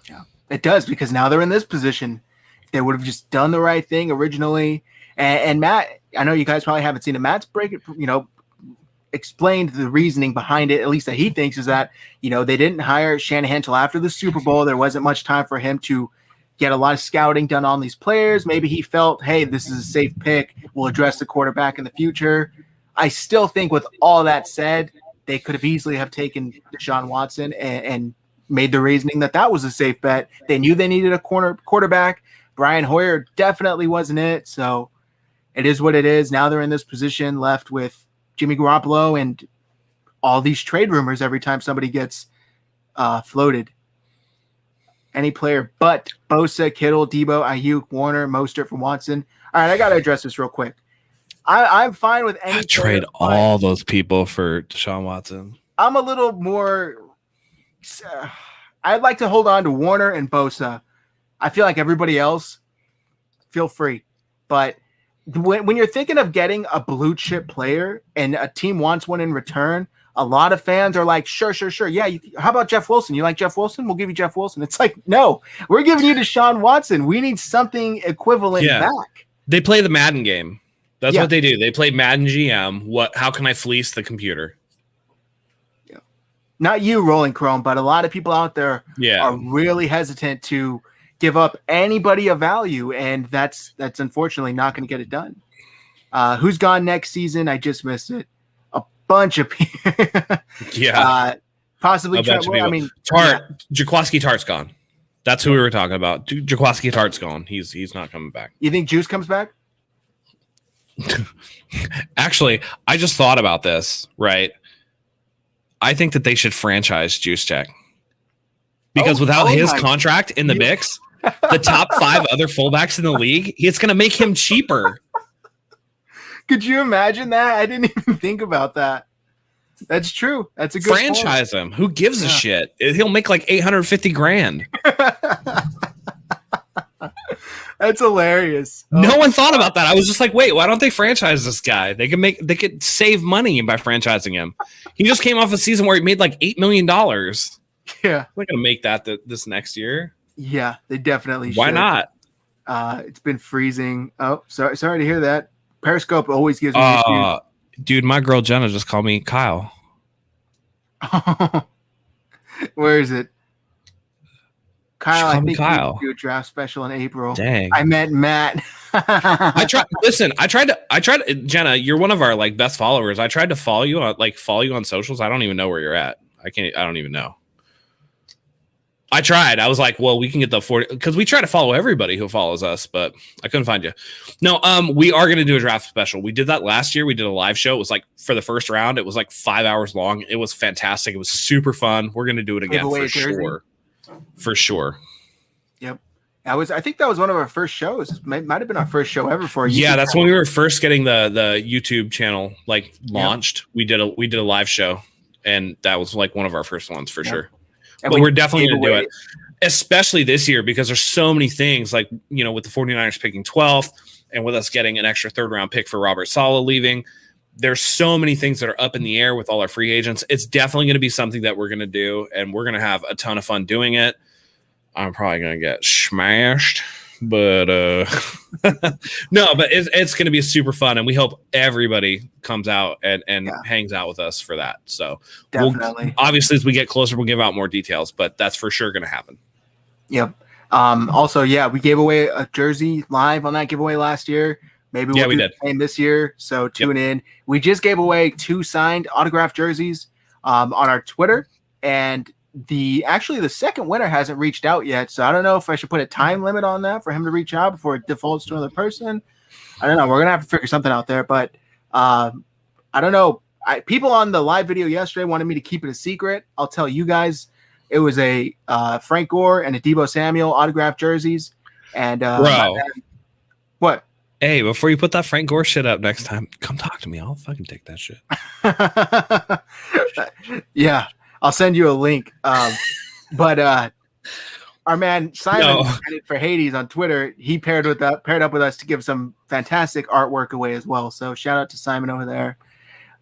Yeah, it does, because now they're in this position. If they would have just done the right thing originally. And Matt, I know you guys probably haven't seen it. Matt's explained the reasoning behind it, at least that he thinks, is that, they didn't hire Shanahan till after the Super Bowl. There wasn't much time for him to get a lot of scouting done on these players. Maybe he felt, hey, this is a safe pick. We'll address the quarterback in the future. I still think, with all that said, they could have easily have taken Deshaun Watson and made the reasoning that was a safe bet. They knew they needed a quarterback. Brian Hoyer definitely wasn't it. So it is what it is. Now they're in this position, left with Jimmy Garoppolo and all these trade rumors every time somebody gets floated. Any player but Bosa, Kittle, Debo, Ayuk, Warner, Mostert for Watson. All right, I got to address this real quick. I'm fine with any trade all those people for Deshaun Watson. I'm a little more. I'd like to hold on to Warner and Bosa. I feel like everybody else, feel free. But when you're thinking of getting a blue chip player and a team wants one in return, a lot of fans are like, sure. Yeah, how about Jeff Wilson? You like Jeff Wilson? We'll give you Jeff Wilson. It's like, no, we're giving you Deshaun Watson. We need something equivalent back. They play the Madden game. That's what they do. They play Madden GM. How can I fleece the computer? Yeah. Not you, Rolling Chrome, but a lot of people out there are really hesitant to give up anybody of value, and that's unfortunately not going to get it done. Who's gone next season? I just missed it. A bunch of people. Possibly. Jaquaski Tart's gone. That's who we were talking about. Jaquaski Tart's gone. He's not coming back. You think Juice comes back? Actually, I just thought about this, right? I think that they should franchise Juice Check. Because without his contract in the mix, the top 5 other fullbacks in the league, it's going to make him cheaper. Could you imagine that? I didn't even think about that. That's true. That's a good franchise him. Who gives a shit? He'll make like $850,000. That's hilarious. No one thought about that. I was just like, wait, why don't they franchise this guy? They could save money by franchising him. He just came off a season where he made like $8 million. Yeah. We're going to make that this next year. Yeah, they definitely should. Why not? It's been freezing. Oh, sorry to hear that. Periscope always gives me issues. Dude, my girl Jenna just called me Kyle. Where is it? Kyle, I think Kyle. You do a draft special in April. Dang. I meant Matt. I tried to Jenna, you're one of our like best followers. I tried to follow you on socials. I don't even know where you're at. I don't even know. I tried. I was like, well, we can get the 40 because we try to follow everybody who follows us, but I couldn't find you. No, we are going to do a draft special. We did that last year. We did a live show. It was like for the first round. It was like 5 hours long. It was fantastic. It was super fun. We're going to do it again for sure. For sure. Yep. I think that was one of our first shows. Might have been our first show ever for you. Yeah, that's when we were first getting the YouTube channel like launched. Yep. We did a live show, and that was like one of our first ones for sure. And but we're definitely going to do it, especially this year because there's so many things like, you know, with the 49ers picking 12th and with us getting an extra 3rd round pick for Robert Saleh leaving. There's so many things that are up in the air with all our free agents. It's definitely going to be something that we're going to do, and we're going to have a ton of fun doing it. I'm probably going to get smashed, but no, but it's going to be super fun, and we hope everybody comes out and hangs out with us for that. So definitely, obviously, as we get closer, we'll give out more details, but that's for sure going to happen. Yep. Also, we gave away a jersey live on that giveaway last year. Maybe we'll do the same this year. So tune in. We just gave away 2 signed autographed jerseys on our Twitter, and the second winner hasn't reached out yet. So I don't know if I should put a time limit on that for him to reach out before it defaults to another person. I don't know. We're gonna have to figure something out there. But I don't know. People on the live video yesterday wanted me to keep it a secret. I'll tell you guys. It was a Frank Gore and a Deebo Samuel autographed jerseys. And bro, what? Hey, before you put that Frank Gore shit up next time, come talk to me. I'll fucking take that shit. Yeah, I'll send you a link. But our man Simon for Hades on Twitter, he paired up with us to give some fantastic artwork away as well. So shout out to Simon over there.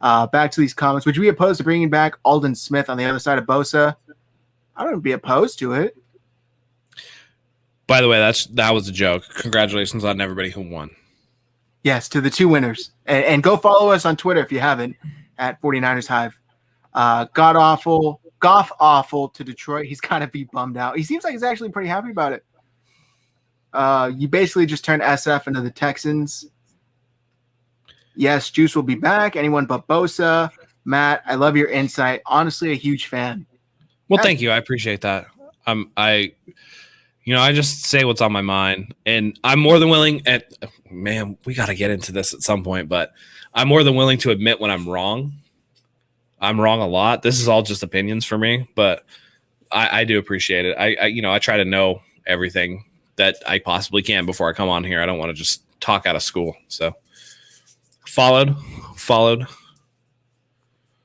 Back to these comments. Would you be opposed to bringing back Aldon Smith on the other side of Bosa? I wouldn't be opposed to it. By the way, that was a joke. Congratulations on everybody who won. Yes, to the 2 winners. And go follow us on Twitter if you haven't at 49ers Hive. Goff awful to Detroit. He's kind of be bummed out. He seems like he's actually pretty happy about it. You basically just turned SF into the Texans. Yes, Juice will be back. Anyone but Bosa. Matt, I love your insight. Honestly, a huge fan. Well, thank you. I appreciate that. I just say what's on my mind, and I'm more than willing we got to get into this at some point, but I'm more than willing to admit when I'm wrong. I'm wrong a lot. This is all just opinions for me, but I do appreciate it. I try to know everything that I possibly can before I come on here. I don't want to just talk out of school. So followed.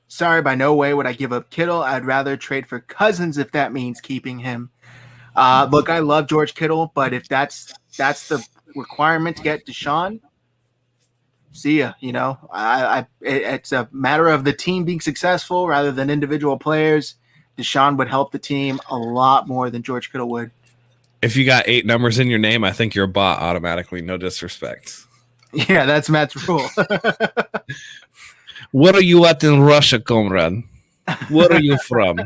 Sorry, by no way would I give up Kittle. I'd rather trade for Cousins if that means keeping him. Look, I love George Kittle, but if that's the requirement to get Deshaun, see ya. It's a matter of the team being successful rather than individual players. Deshaun would help the team a lot more than George Kittle would. If you got 8 numbers in your name, I think you're a bot automatically. No disrespect. Yeah, that's Matt's rule. Where are you at in Russia, comrade? Where are you from?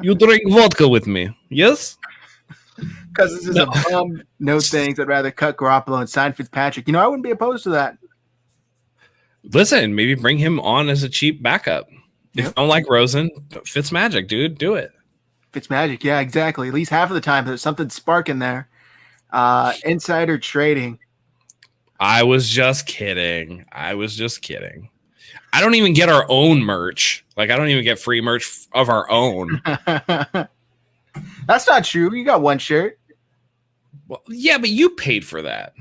You drink vodka with me, yes? Because this is a bum. No thanks. I'd rather cut Garoppolo and sign Fitzpatrick. I wouldn't be opposed to that. Listen, maybe bring him on as a cheap backup. If you don't like Rosen, Fitzmagic, dude, do it. Fitzmagic, yeah, exactly. At least half of the time, there's something sparking there. Insider trading. I was just kidding. I don't even get our own merch. Like, I don't even get free merch of our own. That's not true. You got one shirt. Well, yeah, but you paid for that.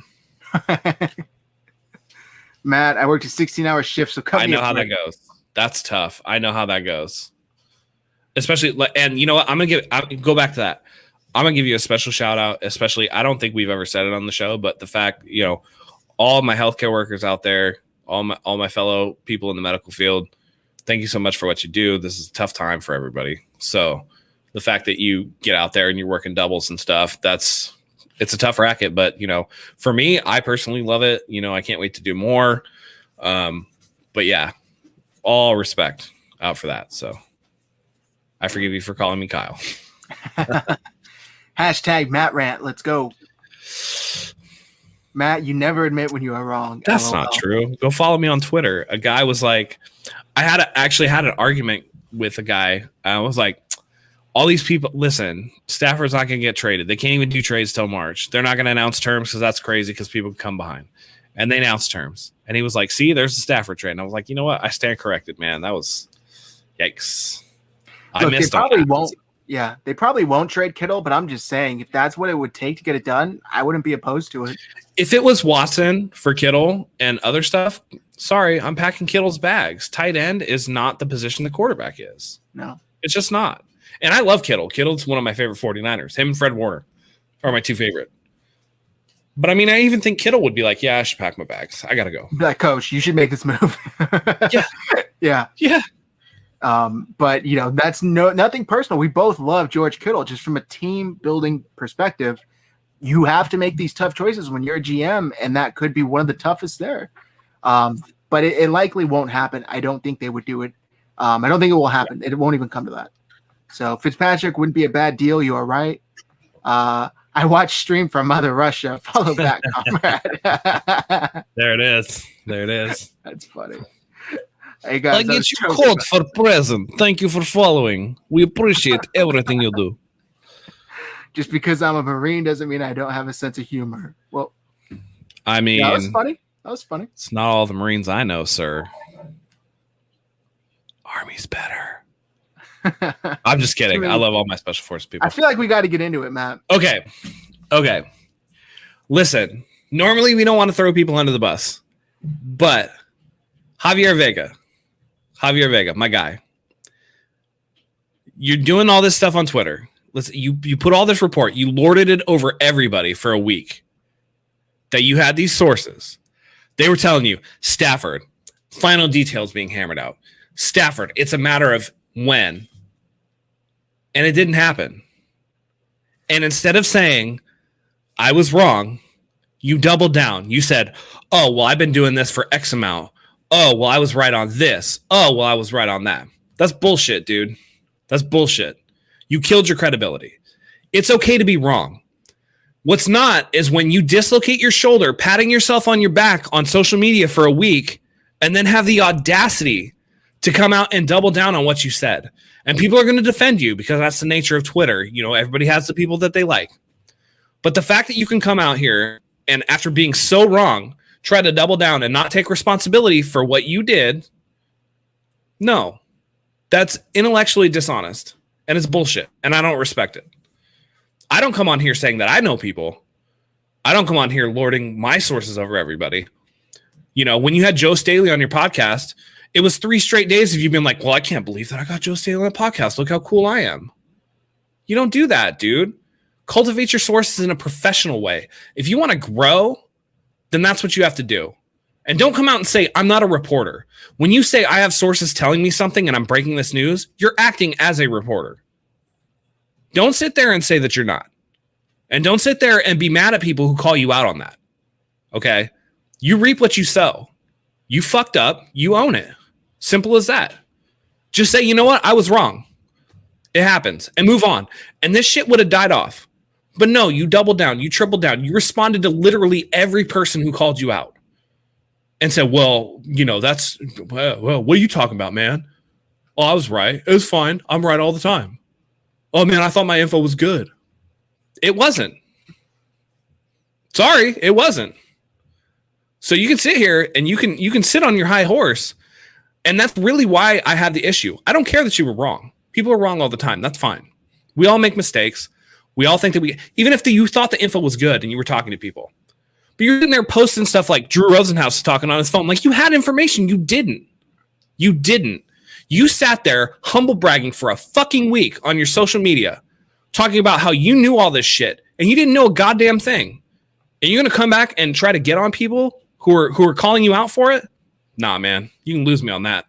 Matt, I worked a 16-hour shift, so I know how that goes. That's tough. I know how that goes. Especially, and you know what? I'll go back to that. I'm going to give you a special shout out, especially, I don't think we've ever said it on the show, but the fact, all my healthcare workers out there, all my fellow people in the medical field, thank you so much for what you do. This is a tough time for everybody. So the fact that you get out there and you're working doubles and stuff, it's a tough racket. But, for me, I personally love it. I can't wait to do more. But yeah, all respect out for that. So I forgive you for calling me Kyle. Hashtag Matt Rant. Let's go. Matt, you never admit when you are wrong. That's not true. Go follow me on Twitter. A guy was like, I actually had an argument with a guy. I was like, all these people, listen, Stafford's not going to get traded. They can't even do trades till March. They're not going to announce terms because that's crazy because people come behind. And they announced terms. And he was like, see, there's the Stafford trade. And I was like, you know what? I stand corrected, man. That was yikes. Look, I missed. They probably won't. Yeah, they probably won't trade Kittle, but I'm just saying, if that's what it would take to get it done, I wouldn't be opposed to it. If it was Watson for Kittle and other stuff, sorry, I'm packing Kittle's bags. Tight end is not the position the quarterback is. No. It's just not. And I love Kittle. Kittle's one of my favorite 49ers. Him and Fred Warner are my two favorite. But, I mean, I even think Kittle would be like, yeah, I should pack my bags. I got to go. Like, coach, you should make this move. Yeah. Yeah. Yeah. But that's nothing personal. We both love George Kittle. Just from a team building perspective, you have to make these tough choices when you're a GM, and that could be one of the toughest there. But it likely won't happen. I don't think they would do it. I don't think it will happen. It won't even come to that. So Fitzpatrick wouldn't be a bad deal. You are right. I watched stream from Mother Russia. Follow back, comrade. There it is. That's funny. Hey guys, I get you code for present. Thank you for following. We appreciate everything you do. Just because I'm a Marine doesn't mean I don't have a sense of humor. Well, I mean, that was funny. It's not all the Marines I know, sir. Army's better. I'm just kidding. I love all my special forces people. I feel like we got to get into it, Matt. Okay. Listen, normally we don't want to throw people under the bus, but Javier Vega, my guy. You're doing all this stuff on Twitter. Listen, you put all this report. You lorded it over everybody for a week. That you had these sources. They were telling you, Stafford, final details being hammered out. Stafford, it's a matter of when. And it didn't happen. And instead of saying, I was wrong, you doubled down. You said, oh, well, I've been doing this for X amount. Oh, well, I was right on this. Oh, well, I was right on that. That's bullshit, dude. That's bullshit. You killed your credibility. It's okay to be wrong. What's not is when you dislocate your shoulder, patting yourself on your back on social media for a week, and then have the audacity to come out and double down on what you said. And people are going to defend you because that's the nature of Twitter. Everybody has the people that they like. But the fact that you can come out here and after being so wrong, try to double down and not take responsibility for what you did. No, That's intellectually dishonest, and it's bullshit, and I don't respect it. I don't come on here saying that I know people. I don't come on here lording my sources over everybody. You know, when you had Joe Staley on your podcast, it was 3 straight days of you being like, well, I can't believe that I got Joe Staley on a podcast. Look how cool I am. You don't do that, dude. Cultivate your sources in a professional way. If you want to grow, then that's what you have to do. And don't come out and say, I'm not a reporter. When you say I have sources telling me something and I'm breaking this news, you're acting as a reporter. Don't sit there and say that you're not. And don't sit there and be mad at people who call you out on that. Okay? You reap what you sow. You fucked up. You own it. Simple as that. Just say, you know what? I was wrong. It happens. And move on. And this shit would have died off. But no, you doubled down. You tripled down. You responded to literally every person who called you out. And said, well, you know, well, what are you talking about, man? Oh, I was right. It was fine. I'm right all the time. Oh, man, I thought my info was good. It wasn't. Sorry, it wasn't. So you can sit here and you can sit on your high horse. And that's really why I had the issue. I don't care that you were wrong. People are wrong all the time. That's fine. We all make mistakes. We all think that even if you thought the info was good and you were talking to people, but you're in there posting stuff like Drew Rosenhaus is talking on his phone. Like, you had information. You didn't. You didn't. You sat there humble bragging for a fucking week on your social media talking about how you knew all this shit and you didn't know a goddamn thing. And you're going to come back and try to get on people who are calling you out for it? Nah, man. You can lose me on that.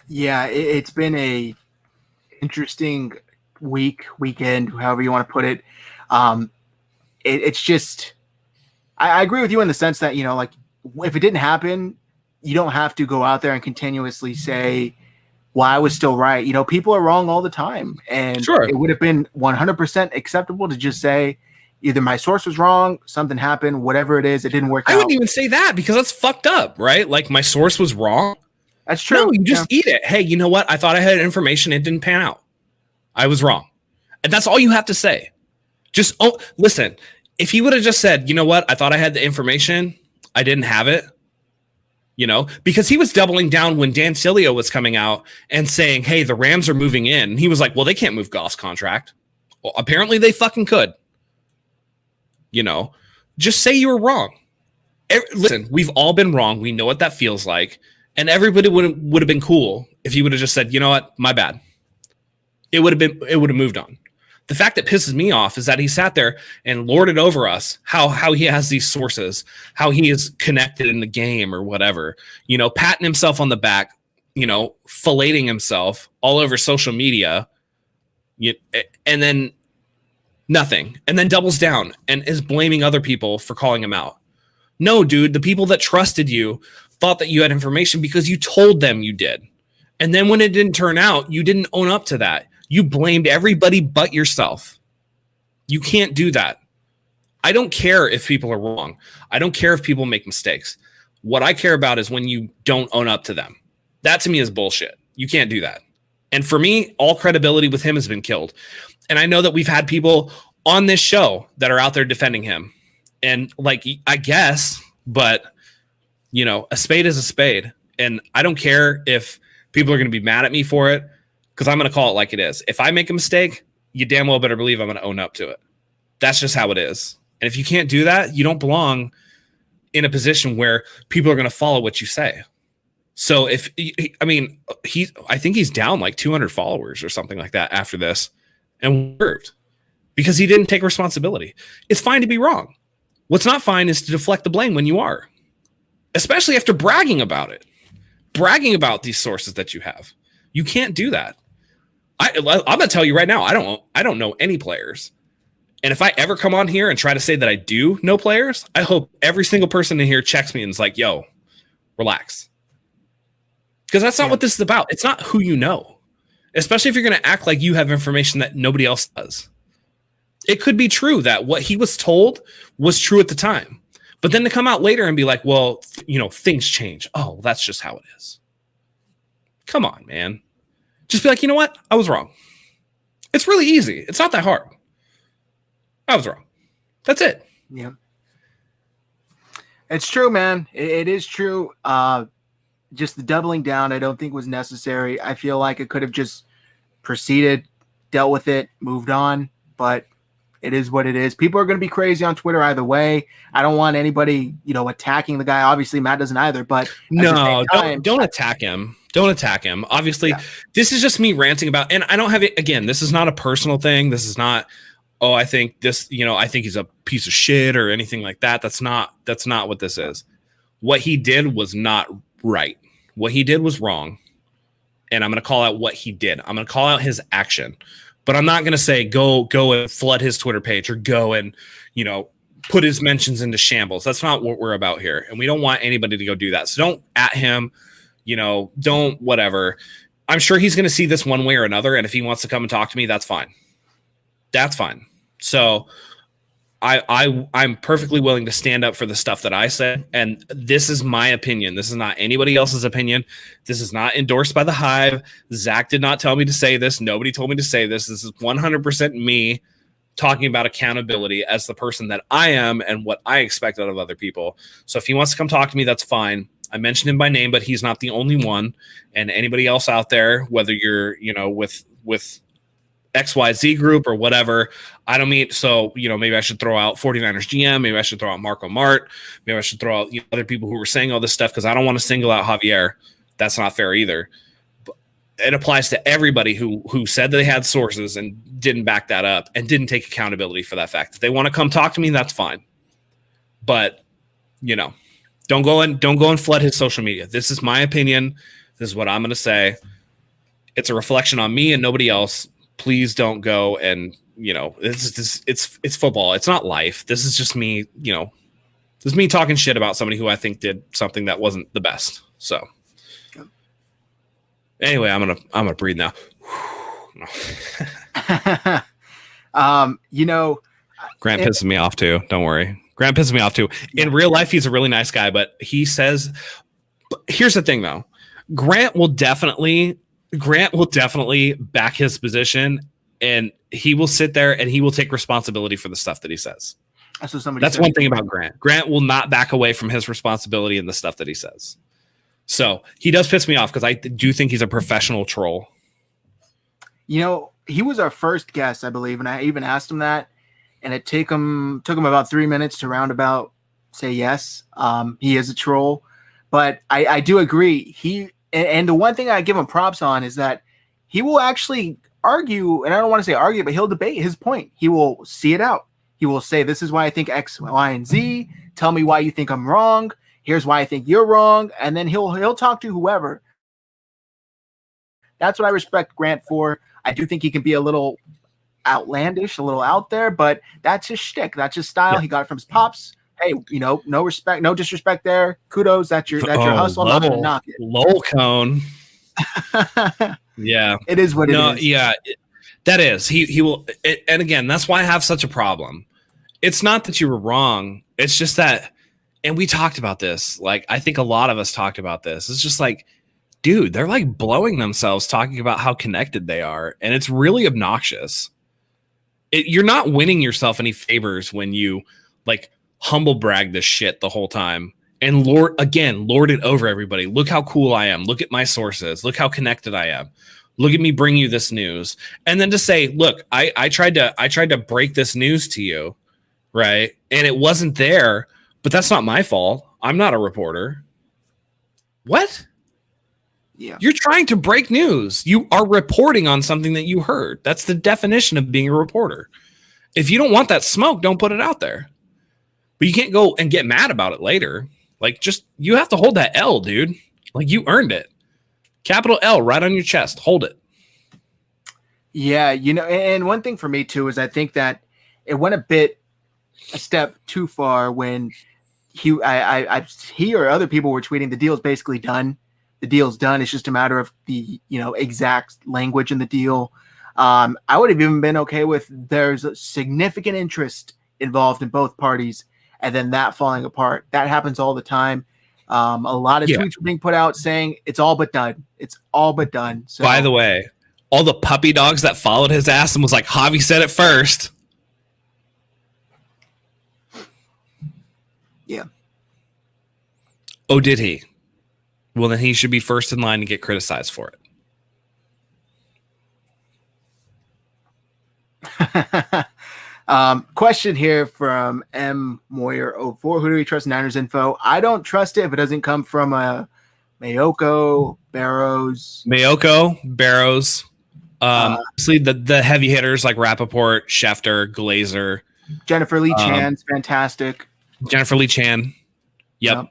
Yeah, it's been a interesting weekend, however you want to put it. It's just, I agree with you in the sense that, you know, like, if it didn't happen, you don't have to go out there and continuously say, well, I was still right. You know, people are wrong all the time. And sure, it would have been 100% acceptable to just say, either my source was wrong, something happened, whatever it is, it didn't work out. I wouldn't even say that because that's fucked up, right? Like, my source was wrong. That's true. No, you just eat it. Hey, you know what? I thought I had information. It didn't pan out. I was wrong. And that's all you have to say. Just, listen, if he would have just said, you know what? I thought I had the information. I didn't have it. You know, because he was doubling down when Dan Sileo was coming out and saying, hey, the Rams are moving in. And he was like, well, they can't move Goff's contract. Well, apparently they fucking could. You know, just say you were wrong. Listen, we've all been wrong. We know what that feels like. And everybody would have been cool if he would have just said, you know what, my bad. It would have moved on. The fact that pisses me off is that he sat there and lorded over us how he has these sources, how he is connected in the game or whatever, you know, patting himself on the back, you know, filleting himself all over social media, and then nothing, and then doubles down and is blaming other people for calling him out. No, dude, the people that trusted you thought that you had information because you told them you did. And then when it didn't turn out, you didn't own up to that. You blamed everybody but yourself. You can't do that. I don't care if people are wrong. I don't care if people make mistakes. What I care about is when you don't own up to them. That to me is bullshit. You can't do that. And for me, all credibility with him has been killed. And I know that we've had people on this show that are out there defending him. And like, I guess, but you know, a spade is a spade. And I don't care if people are going to be mad at me for it, because I'm going to call it like it is. If I make a mistake, you damn well better believe I'm going to own up to it. That's just how it is. And if you can't do that, you don't belong in a position where people are going to follow what you say. So I think he's down like 200 followers or something like that after this, and served because he didn't take responsibility. It's fine to be wrong. What's not fine is to deflect the blame when you are, especially after bragging about it, bragging about these sources that you have. You can't do that. I'm going to tell you right now, I don't know any players. And if I ever come on here and try to say that I do know players, I hope every single person in here checks me and is like, yo, relax. Because that's not what this is about. It's not who you know, especially if you're going to act like you have information that nobody else does. It could be true that what he was told was true at the time. But then to come out later and be like, well, you know, things change. Oh, that's just how it is. Come on, man. Just be like, you know what? I was wrong. It's really easy. It's not that hard. I was wrong. That's it. Yeah. It's true, man. It is true. just the doubling down, I don't think was necessary. I feel like it could have just proceeded, dealt with it, moved on, but it is what it is. People are going to be crazy on Twitter either way. I don't want anybody, attacking the guy. Obviously, Matt doesn't either, but no, don't attack him. Don't attack him. Obviously, This is just me ranting about, and I don't have it. Again, this is not a personal thing. This is not, I think this, I think he's a piece of shit or anything like that. That's not what this is. What he did was not right. What he did was wrong. And I'm going to call out what he did. I'm going to call out his action. But I'm not going to say go and flood his Twitter page or go and, put his mentions into shambles. That's not what we're about here. And we don't want anybody to go do that. So don't at him, don't whatever. I'm sure he's going to see this one way or another. And if he wants to come and talk to me, that's fine. That's fine. So I'm perfectly willing to stand up for the stuff that I said. And this is my opinion. This is not anybody else's opinion. This is not endorsed by the Hive. Zach did not tell me to say this. Nobody told me to say this. This is 100% me talking about accountability as the person that I am and what I expect out of other people. So if he wants to come talk to me, that's fine. I mentioned him by name, but he's not the only one. And anybody else out there, whether you're, with XYZ group or whatever, I don't mean, so, maybe I should throw out 49ers GM, maybe I should throw out Marco Mart, maybe I should throw out other people who were saying all this stuff because I don't want to single out Javier. That's not fair either. But it applies to everybody who said they had sources and didn't back that up and didn't take accountability for that fact. If they want to come talk to me, that's fine. But, don't go and flood his social media. This is my opinion. This is what I'm going to say. It's a reflection on me and nobody else. Please don't go and, it's football. It's not life. This is just me, this is me talking shit about somebody who I think did something that wasn't the best. So anyway, I'm going to breathe now. Grant pisses me off too. Don't worry. Grant pisses me off too. In real life, he's a really nice guy, but he says, here's the thing though. Grant will definitely back his position and he will sit there and he will take responsibility for the stuff that he says. That's one thing about Grant. Grant will not back away from his responsibility in the stuff that he says. So he does piss me off because I do think he's a professional troll. He was our first guest, I believe, and I even asked him that, and it took him about 3 minutes to roundabout say yes. He is a troll, but I do agree. And the one thing I give him props on is that he will actually argue, and I don't want to say argue, but he'll debate his point. He will see it out. He will say, this is why I think X, Y, and Z. Tell me why you think I'm wrong. Here's why I think you're wrong. And then he'll talk to whoever. That's what I respect Grant for. I do think he can be a little outlandish, a little out there, but that's his shtick. That's his style. Yeah. He got it from his pops. Hey, no respect, no disrespect there. Kudos. That's your hustle. I'm not going to knock it. Lol cone. Yeah. It is what it is. Yeah. That is. He will. And again, that's why I have such a problem. It's not that you were wrong. It's just that, and we talked about this. Like, I think a lot of us talked about this. It's just like, dude, they're like blowing themselves talking about how connected they are. And it's really obnoxious. You're not winning yourself any favors when you like humble brag this shit the whole time and lord it over everybody. Look how cool I am. Look at my sources. Look how connected I am. Look at me bring you this news. And then to say, look, I tried to break this news to you, right? And it wasn't there, but that's not my fault. I'm not a reporter. What? Yeah. You're trying to break news. You are reporting on something that you heard. That's the definition of being a reporter. If you don't want that smoke, don't put it out there. But you can't go and get mad about it later. Like, you have to hold that L, dude. Like, you earned it. Capital L right on your chest. Hold it. Yeah, and one thing for me too is I think that it went a step too far when he or other people were tweeting the deal's basically done. The deal's done. It's just a matter of the exact language in the deal. I would have even been okay with there's a significant interest involved in both parties, and then that falling apart. That happens all the time. A lot of tweets were being put out saying it's all but done. It's all but done. So, by the way, all the puppy dogs that followed his ass and was like, Javi said it first. Yeah. Oh, did he? well, then he should be first in line to get criticized for it. Question here from M Moyer04. Who do we trust? Niners info. I don't trust it if it doesn't come from Mayoko, Barrows. Obviously the heavy hitters like Rappaport, Schefter, Glazer, Jennifer Lee Chan's fantastic. Jennifer Lee Chan. Yep.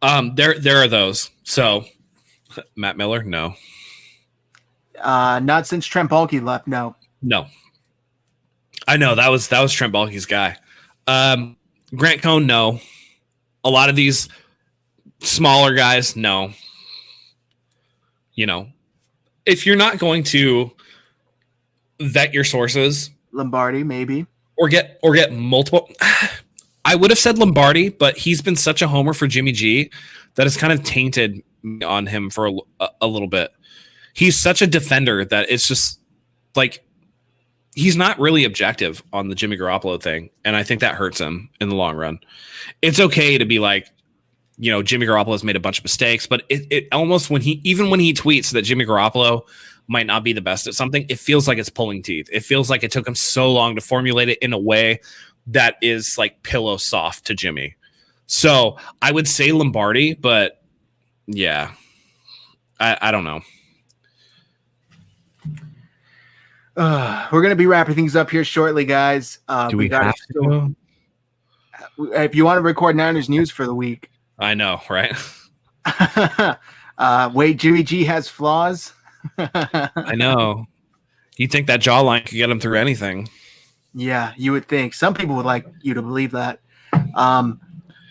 There are those. So Matt Miller, no. Not since Trent Baalke left, no. No. I know that was Trent Baalke's guy. Grant Cohn, no. A lot of these smaller guys, no. You know, if you're not going to vet your sources, Lombardi maybe, or get multiple. I would have said Lombardi, but he's been such a homer for Jimmy G that it's kind of tainted on him for a little bit. He's such a defender that it's just like he's not really objective on the Jimmy Garoppolo thing, and I think that hurts him in the long run. It's okay to be like, you know, Jimmy Garoppolo's made a bunch of mistakes, but it almost when he tweets that Jimmy Garoppolo might not be the best at something, it feels like it's pulling teeth. It feels like it took him so long to formulate it in a way that is like pillow soft to Jimmy. So I would say Lombardi, but yeah, I don't know. We're going to be wrapping things up here shortly, guys. Do we have to? If you want to record Niners news for the week. I know, right? Wait, Jimmy G has flaws. I know. You think that jawline could get him through anything? Yeah, you would think. Some people would like you to believe that.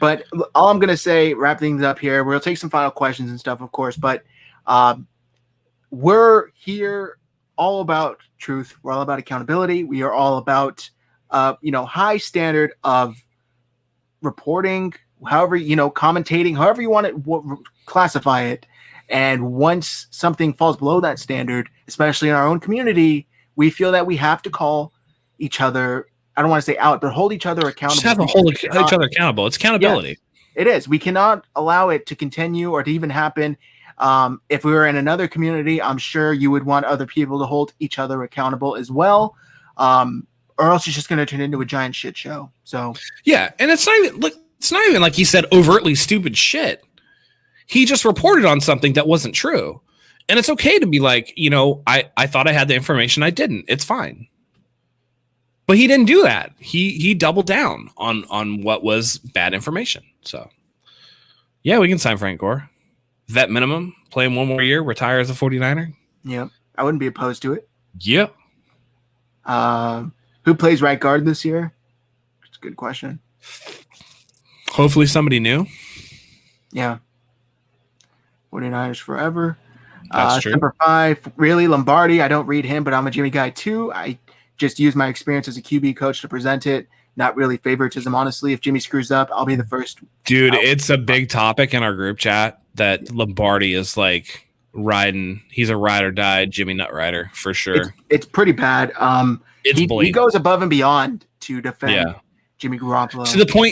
But all I'm going to say, wrap things up here. We'll take some final questions and stuff, of course. But we're here all about truth. We're all about accountability. We are all about, high standard of reporting, however, commentating, however you want to classify it. And once something falls below that standard, especially in our own community, we feel that we have to call each other, I don't want to say out, but hold each other accountable. Just have to hold each other accountable. It's accountability. Yes, it is. We cannot allow it to continue or to even happen. If we were in another community, I'm sure you would want other people to hold each other accountable as well. Or else it's just going to turn into a giant shit show. So yeah, and it's not even like he said overtly stupid shit. He just reported on something that wasn't true. And it's okay to be like, I thought I had the information. I didn't. It's fine. But he didn't do that. He doubled down on what was bad information. So yeah, we can sign Frank Gore. Vet minimum, play him one more year, retire as a 49er. Yeah, I wouldn't be opposed to it. Yeah. Who plays right guard this year? It's a good question. Hopefully somebody new. Yeah. 49ers forever. That's true. Number 5, really, Lombardi. I don't read him, but I'm a Jimmy guy too. I just use my experience as a QB coach to present it. Not really favoritism, honestly. If Jimmy screws up, I'll be the first. Dude, it's a big topic in our group chat that Lombardi is like riding. He's a ride or die Jimmy Nut Rider for sure. It's pretty bad. He goes above and beyond to defend Jimmy Garoppolo.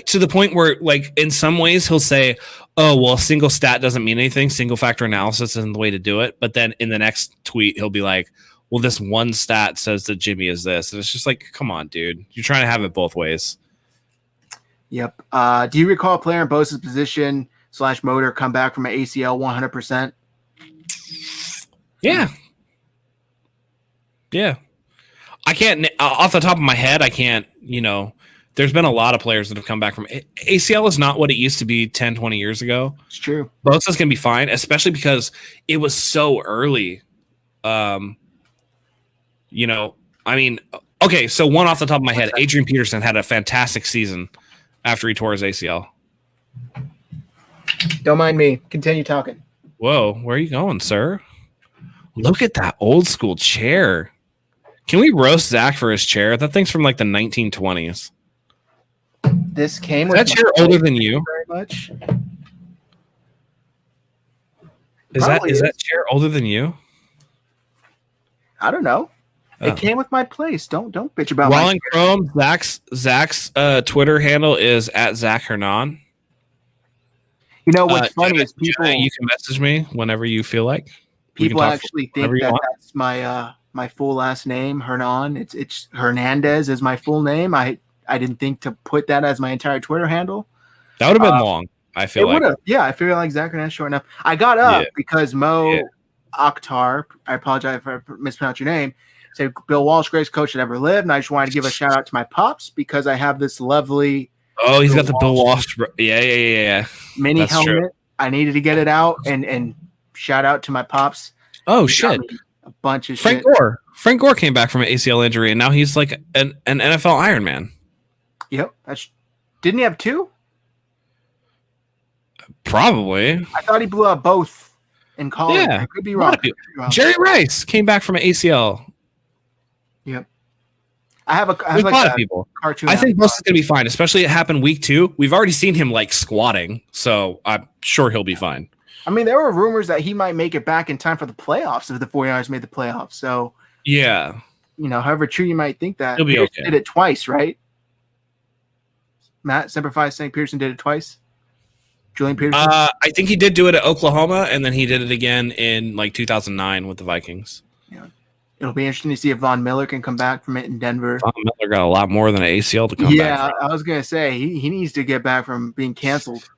To the point where, like, in some ways he'll say, oh, well, single stat doesn't mean anything. Single factor analysis isn't the way to do it. But then in the next tweet, he'll be like, well, this one stat says that Jimmy is this. And it's just like, come on, dude. You're trying to have it both ways. Yep. Do you recall a player in Bosa's position / motor come back from an ACL 100%? Yeah. Yeah. I can't, off the top of my head, I can't, there's been a lot of players that have come back from ACL is not what it used to be 10, 20 years ago. It's true. Bosa's going to be fine, especially because it was so early. Okay, so one off the top of my head, Adrian Peterson had a fantastic season after he tore his ACL. Don't mind me. Continue talking. Whoa, where are you going, sir? Look at that old school chair. Can we roast Zach for his chair? That thing's from like the 1920s. This came with that chair older than you? Very much. Is that chair older than you? I don't know. It came with my place. Don't bitch about While in Chrome, Zach's Twitter handle is @Zach Hernandez. You know what's funny is people You can message me whenever you feel like. People actually think that that's my full last name, Hernan. It's Hernandez is my full name. I didn't think to put that as my entire Twitter handle. That would have been long. I feel like. Yeah, I feel like Zach Hernandez short enough. I got up because Mo Akhtar, I apologize if I mispronounced your name, said Bill Walsh, greatest coach that ever lived. And I just wanted to give a shout out to my pops because I have this lovely. Oh, he's got the Bill Walsh. Yeah. Mini That's helmet. True. I needed to get it out and shout out to my pops. Oh, shit. A bunch of Frank Gore. Frank Gore came back from an ACL injury, and now he's like an NFL Iron Man. Yep. Didn't he have 2? Probably. I thought he blew out both in college. Yeah. I could be wrong. Jerry Rice came back from an ACL. Yep. I have a lot of people. Cartoon. I think most is going to be fine, especially it happened week 2. We've already seen him like squatting, so I'm sure he'll be fine. I mean, there were rumors that he might make it back in time for the playoffs if the 49ers made the playoffs. So, yeah. However true you might think that. He'll be okay. Did it twice, right? Matt, Semper Fi saying Peterson did it twice. Julian Peterson? I think he did do it at Oklahoma, and then he did it again in like 2009 with the Vikings. Yeah. It'll be interesting to see if Von Miller can come back from it in Denver. Von Miller got a lot more than an ACL to come back. Yeah, I was going to say, he needs to get back from being canceled.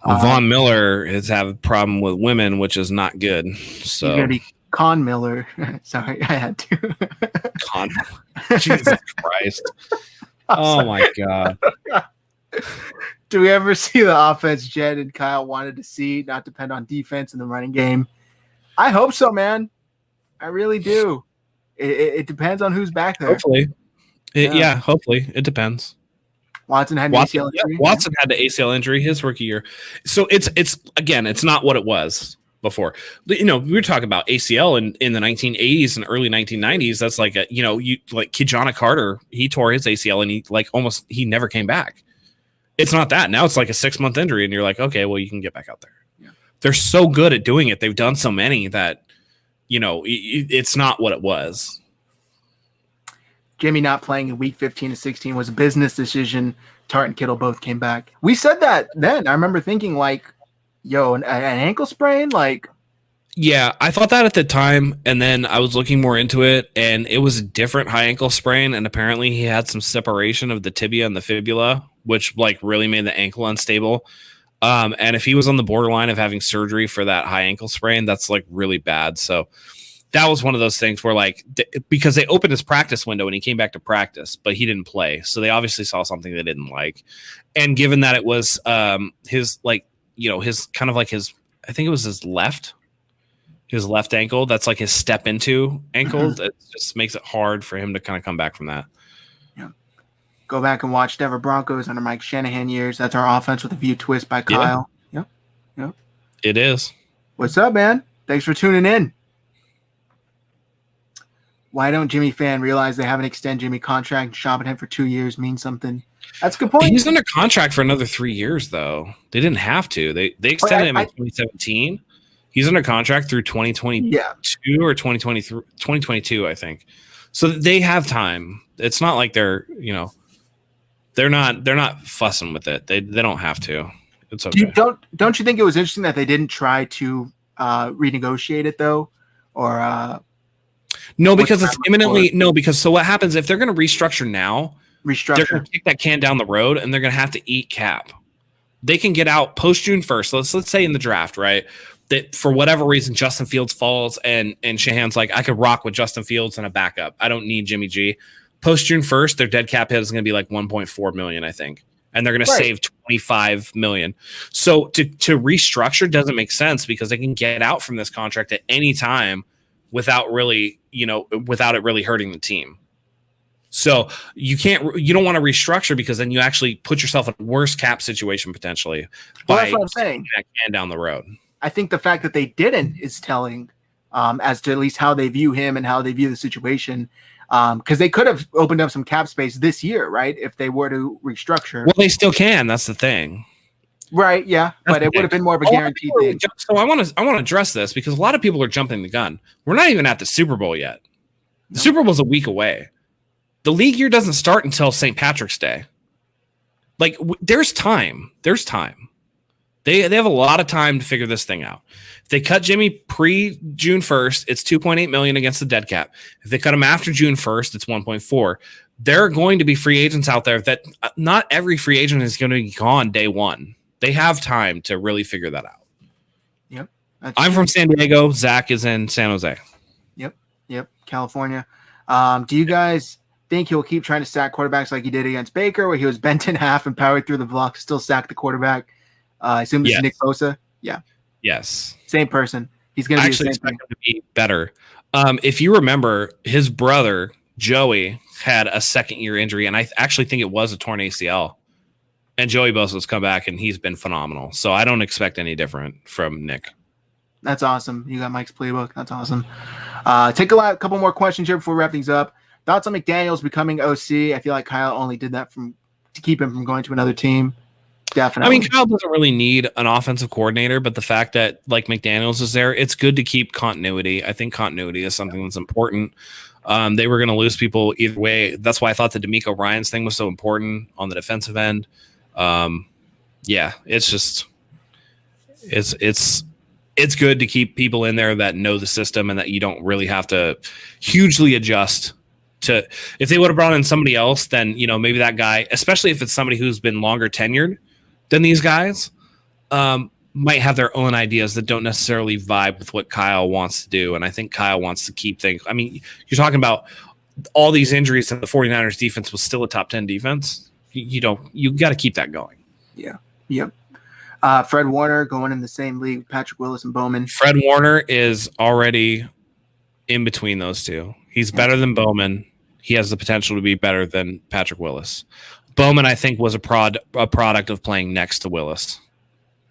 Von Miller has had a problem with women, which is not good. So he's going to be Con Miller. Sorry, I had to. Con Jesus Christ. Oh, my God. Do we ever see the offense Jed and Kyle wanted to see, not depend on defense in the running game? I hope so, man. I really do. It depends on who's back there. Hopefully. Hopefully. It depends. Watson had an ACL injury. Watson had the ACL injury his rookie year. So it's not what it was before. We were talking about ACL in the 1980s and early 1990s. That's like Kijana Carter, he tore his ACL and he never came back. It's not that. Now it's like a 6-month injury and you're like, okay, well, you can get back out there. Yeah. They're so good at doing it. They've done so many that, it's not what it was. Jimmy not playing in week 15 to 16 was a business decision. Tart and Kittle both came back. We said that then. I remember thinking an ankle sprain? Yeah, I thought that at the time, and then I was looking more into it, and it was a different high ankle sprain, and apparently he had some separation of the tibia and the fibula, which really made the ankle unstable. And if he was on the borderline of having surgery for that high ankle sprain, that's really bad. So that was one of those things where because they opened his practice window and he came back to practice, but he didn't play. So they obviously saw something they didn't like. And given that it was his kind of I think it was his left ankle. That's his step into ankle. It just makes it hard for him to kind of come back from that. Yeah. Go back and watch Denver Broncos under Mike Shanahan years. That's our offense with a view twist by Kyle. Yep. It is. What's up, man? Thanks for tuning in. Why don't Jimmy fan realize they haven't extended Jimmy contract and shopping him for 2 years means something? That's a good point. He's under contract for another 3 years, though. They didn't have to. They extended him in 2017. He's under contract through 2022 or 2023, 2022, I think. So they have time. It's not like they're not fussing with it. They don't have to. It's okay. Don't you think it was interesting that they didn't try to renegotiate it though, or? No, because it's imminently because so what happens if they're going to restructure now? They're going to kick that can down the road, and they're going to have to eat cap. They can get out post June 1st. Let's say in the draft, right? That for whatever reason Justin Fields falls, and Shanahan's like, I could rock with Justin Fields and a backup. I don't need Jimmy G. Post June 1st, their dead cap hit is going to be like 1.4 million, I think, and they're going to save 25 million. So to restructure doesn't make sense because they can get out from this contract at any time without it really hurting the team. So you don't want to restructure because then you actually put yourself in a worse cap situation potentially that's what I'm saying. That can down the road. I think the fact that they didn't is telling as to at least how they view him and how they view the situation. Because they could have opened up some cap space this year, right? If they were to restructure. Well, they still can. That's the thing. Right, yeah. But it would have been more of a guaranteed thing. So I want to address this because a lot of people are jumping the gun. We're not even at the Super Bowl yet. The Super Bowl's a week away. The league year doesn't start until St. Patrick's Day. There's time. They They have a lot of time to figure this thing out. If they cut Jimmy pre-June 1st, it's $2.8 million against the dead cap. If they cut him after June 1st, it's 1.4. There are going to be free agents out there that not every free agent is going to be gone day one. They have time to really figure that out. Yep. I'm from San Diego. Zach is in San Jose. Yep. California. Do you guys think he'll keep trying to sack quarterbacks like he did against Baker, where he was bent in half and powered through the block, still sack the quarterback? I assume this is Nick Bosa. Yeah. Yes. Same person. He's going to be the same expect him to be better. If you remember, his brother Joey had a second-year injury, and I actually think it was a torn ACL. And Joey Bosa's come back, and he's been phenomenal. So I don't expect any different from Nick. That's awesome. You got Mike's playbook. That's awesome. Take a couple more questions here before we wrap things up. Thoughts on McDaniels becoming OC? I feel like Kyle only did that to keep him from going to another team. Definitely. I mean, Kyle doesn't really need an offensive coordinator, but the fact that like McDaniels is there, it's good to keep continuity. I think continuity is something that's important. They were going to lose people either way. That's why I thought the D'Amico Ryans thing was so important on the defensive end. It's just it's good to keep people in there that know the system and that you don't really have to hugely adjust to. If they would have brought in somebody else, then maybe that guy, especially if it's somebody who's been longer tenured than these guys, might have their own ideas that don't necessarily vibe with what Kyle wants to do. And I think Kyle wants to keep things. I mean, you're talking about all these injuries and the 49ers defense was still a top 10 defense. You got to keep that going. Yeah. Yep. Fred Warner going in the same league, Patrick Willis and Bowman. Fred Warner is already in between those two. He's better than Bowman. He has the potential to be better than Patrick Willis. Bowman, I think, was a product of playing next to Willis,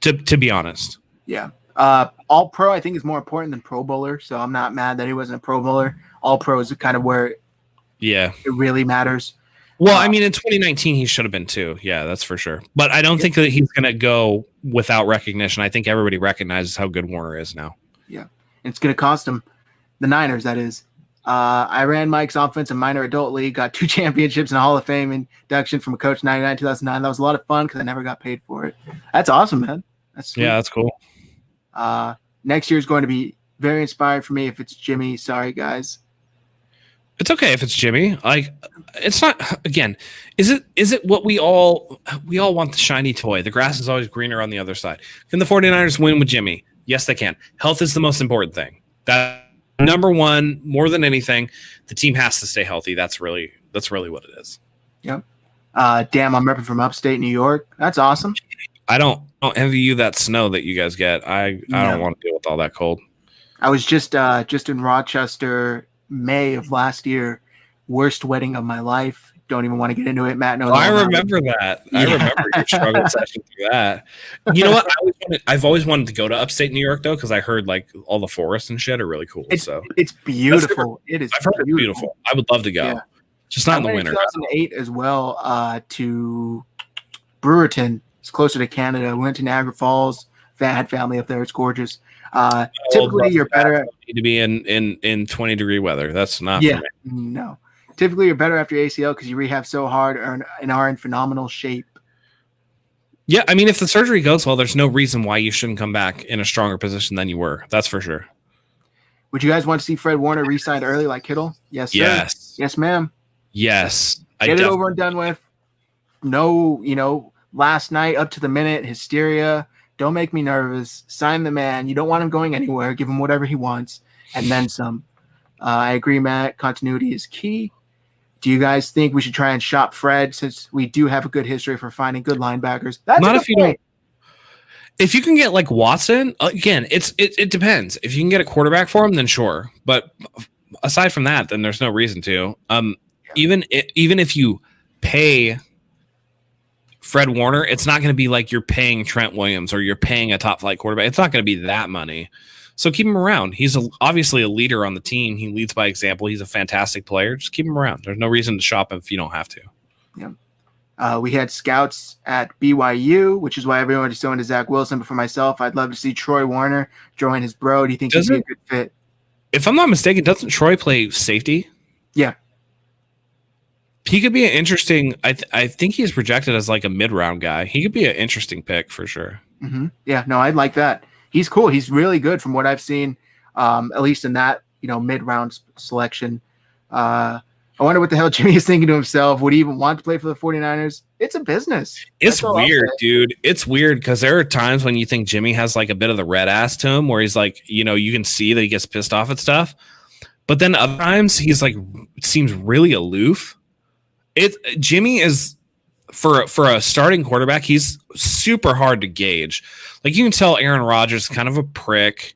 to be honest. Yeah. All-Pro, I think, is more important than Pro Bowler, so I'm not mad that he wasn't a Pro Bowler. All-Pro is kind of where it really matters. Well, I mean, in 2019, he should have been too. Yeah, that's for sure. But I don't think that he's going to go without recognition. I think everybody recognizes how good Warner is now. Yeah, and it's going to cost him. The Niners, that is. I ran Mike's offensive minor adult league, got 2 championships and a Hall of Fame induction from a coach 99, 2009. That was a lot of fun because I never got paid for it. That's awesome, man. That's sweet. Yeah, that's cool. Next year is going to be very inspiring for me if it's Jimmy. Sorry, guys. It's okay if it's Jimmy. Like, it's not. Again, is it what we all want? The shiny toy. The grass is always greener on the other side. Can the 49ers win with Jimmy? Yes, they can. Health is the most important thing. That number one, more than anything, the team has to stay healthy. That's really what it is. Yep. Damn, I'm repping from upstate New York. That's awesome. I don't envy you that snow that you guys get. I don't want to deal with all that cold. I was just in Rochester May of last year. Worst wedding of my life. Don't even want to get into it. Matt knows. I remember that. I remember your struggle session through that. You know what? I've always wanted to go to upstate New York though, because I heard like all the forests and shit are really cool. It's beautiful. It is. I've heard it's beautiful. I would love to go. Yeah. Just not in the winter. 2008 as well. To Brewerton. It's closer to Canada. We went to Niagara Falls. Had family up there. It's gorgeous. Typically, you're better. Need to be in 20-degree weather. That's not for me. No. Typically, you're better after ACL because you rehab so hard and are in phenomenal shape. Yeah, I mean, if the surgery goes well, there's no reason why you shouldn't come back in a stronger position than you were. That's for sure. Would you guys want to see Fred Warner re-signed early like Kittle? Yes, sir. Yes. Yes, ma'am. Yes. Get it over and done with. No, last night up to the minute, hysteria. Don't make me nervous. Sign the man. You don't want him going anywhere. Give him whatever he wants and then some. I agree, Matt. Continuity is key. Do you guys think we should try and shop Fred since we do have a good history for finding good linebackers? That's not if you don't. If you can get like Watson, again, it depends. If you can get a quarterback for him, then sure. But aside from that, then there's no reason to. Even if you pay Fred Warner, it's not going to be like you're paying Trent Williams or you're paying a top flight quarterback. It's not going to be that money. So keep him around. He's obviously a leader on the team. He leads by example. He's a fantastic player. Just keep him around. There's no reason to shop him if you don't have to. Yeah. We had scouts at BYU, which is why everyone is so into Zach Wilson. But for myself, I'd love to see Troy Warner join his bro. Do you think he'd be a good fit? If I'm not mistaken, doesn't Troy play safety? Yeah. He could be an interesting. I think he's projected as like a mid-round guy. He could be an interesting pick for sure. Yeah, no, I like that. He's cool. He's really good from what I've seen, at least in that, mid-round selection. I wonder what the hell Jimmy is thinking to himself. Would he even want to play for the 49ers? It's a business. It's weird, dude. It's weird because there are times when you think Jimmy has like a bit of the red ass to him where he's like, you can see that he gets pissed off at stuff. But then other times he's like, seems really aloof. Jimmy is for a starting quarterback, he's super hard to gauge. Like you can tell Aaron Rodgers is kind of a prick.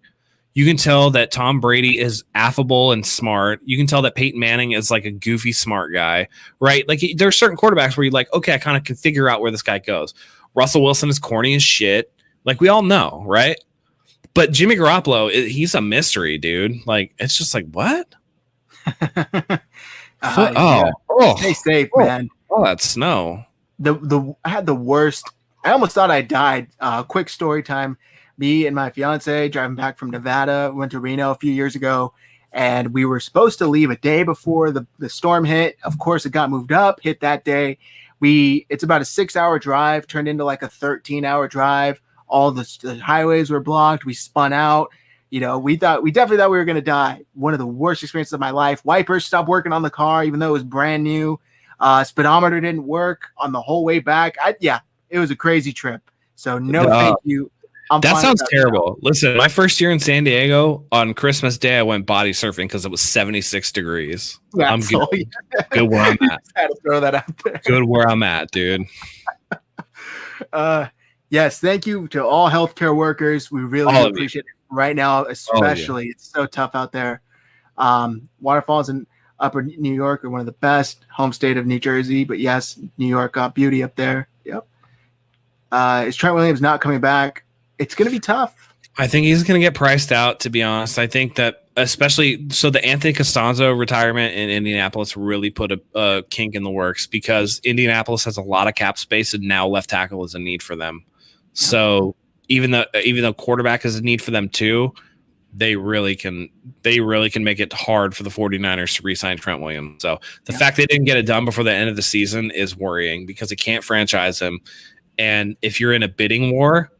You can tell that Tom Brady is affable and smart. You can tell that Peyton Manning is like a goofy, smart guy, right? Like there are certain quarterbacks where you're like, okay, I kind of can figure out where this guy goes. Russell Wilson is corny as shit. Like we all know, right? But Jimmy Garoppolo, he's a mystery, dude. Like it's just like, what? Stay safe, man. Oh, that snow. I had the worst. I almost thought I died. Quick story time. Me and my fiance driving back from Nevada, went to Reno a few years ago, and we were supposed to leave a day before the storm hit. Of course, it got moved up, hit that day. It's about a 6-hour drive, turned into like a 13-hour drive. All the highways were blocked. We spun out. We definitely thought we were going to die. One of the worst experiences of my life. Wipers stopped working on the car, even though it was brand new. Speedometer didn't work on the whole way back. It was a crazy trip. So thank you. That sounds terrible. Listen, my first year in San Diego, on Christmas Day, I went body surfing because it was 76 degrees. I'm good. Good where I'm at. Had to throw that out there. Good where I'm at, dude. Yes, thank you to all healthcare workers. We really appreciate it right now, especially. It's so tough out there. Waterfalls in Upper New York are one of the best. Home state of New Jersey, but yes, New York got beauty up there. Yep. Is Trent Williams not coming back? It's going to be tough. I think he's going to get priced out, to be honest. I think that especially the Anthony Costanzo retirement in Indianapolis really put a kink in the works because Indianapolis has a lot of cap space and now left tackle is a need for them. So even though quarterback is a need for them too, they really can make it hard for the 49ers to re-sign Trent Williams. So the fact they didn't get it done before the end of the season is worrying because they can't franchise him. And if you're in a bidding war,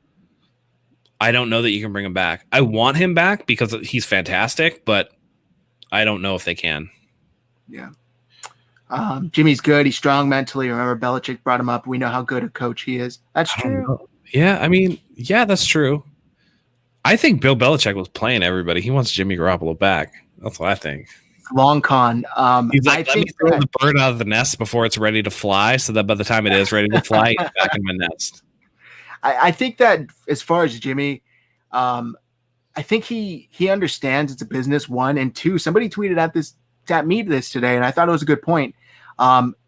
I don't know that you can bring him back. I want him back because he's fantastic, but I don't know if they can. Yeah. Jimmy's good. He's strong mentally. Remember, Belichick brought him up. We know how good a coach he is. That's true. Yeah, I mean, yeah, that's true. I think Bill Belichick was playing everybody. He wants Jimmy Garoppolo back. That's what I think. Long con. He's like, let me throw the bird out of the nest before it's ready to fly so that by the time it is ready to fly, he's back in my nest. I think that as far as Jimmy, I think he understands it's a business, one, and two, somebody tweeted at me this today, and I thought it was a good point.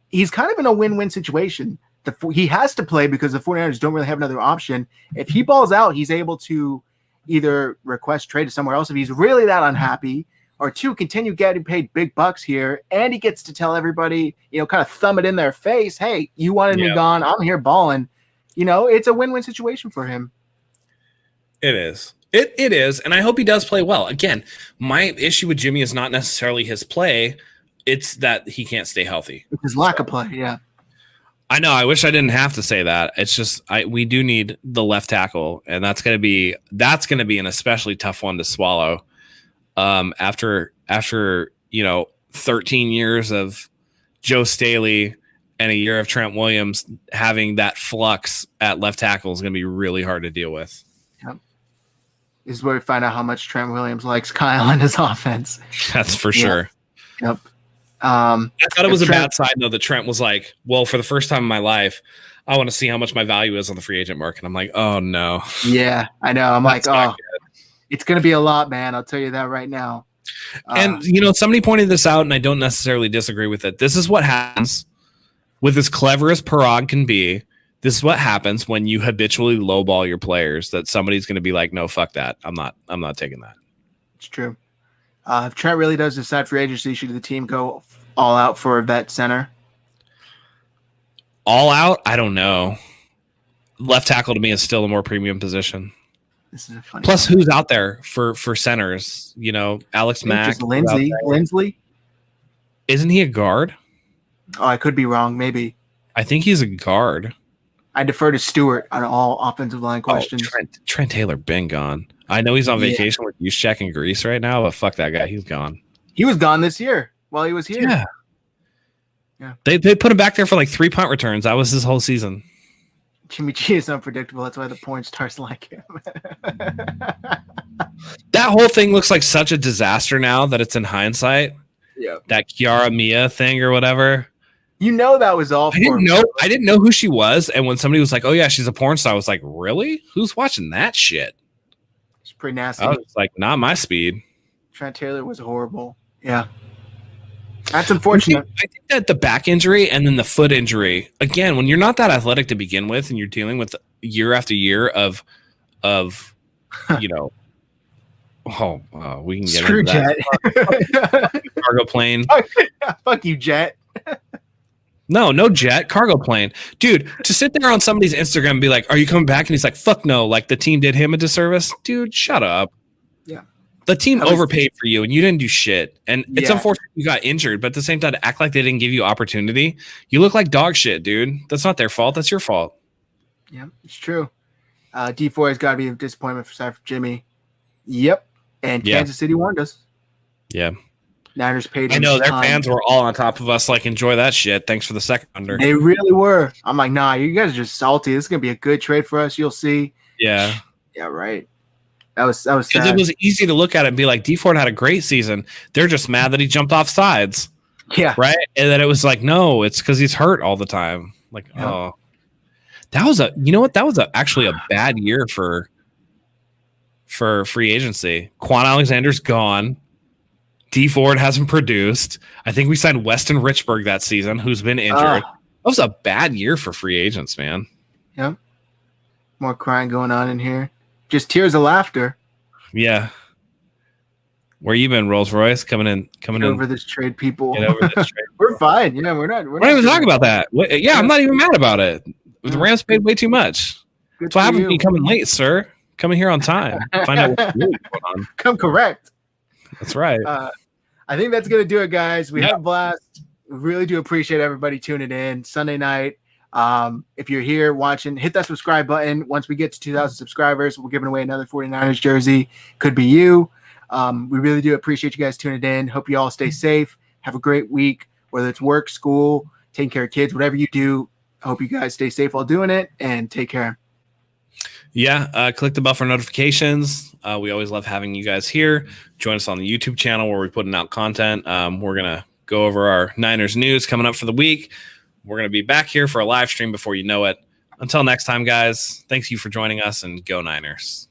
He's kind of in a win-win situation. He has to play because the 49ers don't really have another option. If he balls out, he's able to either request trade to somewhere else if he's really that unhappy, or two, continue getting paid big bucks here, and he gets to tell everybody, kind of thumb it in their face, hey, you wanted me gone, I'm here balling. It's a win-win situation for him. It is. It is, and I hope he does play well. Again, my issue with Jimmy is not necessarily his play. It's that he can't stay healthy. It's his lack of play, yeah. I know. I wish I didn't have to say that. It's just we do need the left tackle, and that's going to be an especially tough one to swallow. After 13 years of Joe Staley and a year of Trent Williams, having that flux at left tackle is going to be really hard to deal with. Yep. This is where we find out how much Trent Williams likes Kyle and his offense. That's for sure. Yep. I thought it was a bad sign, though, that Trent was like, well, for the first time in my life, I want to see how much my value is on the free agent market. I'm like, oh, no. Yeah, I know. I'm like, oh, it's going to be a lot, man. I'll tell you that right now. And, somebody pointed this out, and I don't necessarily disagree with it. This is what happens with as clever as Parag can be. This is what happens when you habitually lowball your players, that somebody's going to be like, no, fuck that. I'm not taking that. It's true. If Trent really does decide free agency, should the team go all out for a vet center? All out? I don't know. Left tackle to me is still a more premium position. This is a funny Plus, who's out there for centers? Alex Mack. Lindsley? Isn't he a guard? Oh, I could be wrong. Maybe. I think he's a guard. I defer to Stewart on all offensive line questions. Trent Taylor been gone. I know he's on vacation with Juszczyk in Greece right now, but fuck that guy. He's gone. He was gone this year while he was here. Yeah. They put him back there for like 3 punt returns. That was his whole season. Jimmy G is unpredictable. That's why the porn stars like him. That whole thing looks like such a disaster now that it's in hindsight. Yeah. That Kiara Mia thing or whatever. You know that was all. I didn't know who she was, and when somebody was like, "Oh yeah, she's a porn star," I was like, "Really? Who's watching that shit?" It's pretty nasty. I was like, "Not my speed." Trent Taylor was horrible. Yeah, that's unfortunate. I think that the back injury and then the foot injury again, when you're not that athletic to begin with, and you're dealing with year after year of you know. We can get Screw into that. Cargo plane. Fuck you, Jet. No jet, cargo plane. Dude, to sit there on somebody's Instagram and be like, "Are you coming back?" And he's like, "Fuck no." Like the team did him a disservice. Dude, shut up. Yeah. The team overpaid for you and you didn't do shit. And it's unfortunate you got injured, but at the same time, to act like they didn't give you opportunity, you look like dog shit, dude. That's not their fault. That's your fault. Yeah, it's true. D4 has got to be a disappointment for Jimmy. Yep. And Kansas City warned us. Yeah. Niners paid him. I know their fans were all on top of us, like, enjoy that shit. Thanks for the second under. They really were. I'm like, nah, you guys are just salty. This is gonna be a good trade for us. You'll see. Yeah. Yeah, right. That was sad. It was easy to look at it and be like, D Ford had a great season. They're just mad that he jumped off sides. Yeah. Right. And then it was like, no, it's because he's hurt all the time. Like, oh. That was actually a bad year for free agency. Quan Alexander's gone. D Ford hasn't produced. I think we signed Weston Richburg that season, who's been injured. That was a bad year for free agents, man. Yep. More crying going on in here. Just tears of laughter. Yeah. Where you been, Rolls Royce? Coming in. Over this trade, people. Get over this trade. We're fine. Yeah, we're not even talking about that. I'm not even mad about it. The Rams paid way too much. That's why I haven't been coming late, sir. Coming here on time. Find out what's really going on. Come correct. That's right. I think that's gonna do it, guys. We had a blast. We really do appreciate everybody tuning in Sunday night. If you're here watching, hit that subscribe button. Once we get to 2,000 subscribers, we're giving away another 49ers jersey. Could be you. We really do appreciate you guys tuning in. Hope you all stay safe. Have a great week, whether it's work, school, taking care of kids, whatever you do. I hope you guys stay safe while doing it, and take care. Yeah, click the bell for notifications. We always love having you guys here. Join us on the YouTube channel where we're putting out content. We're going to go over our Niners news coming up for the week. We're going to be back here for a live stream before you know it. Until next time, guys, thanks you for joining us, and go Niners.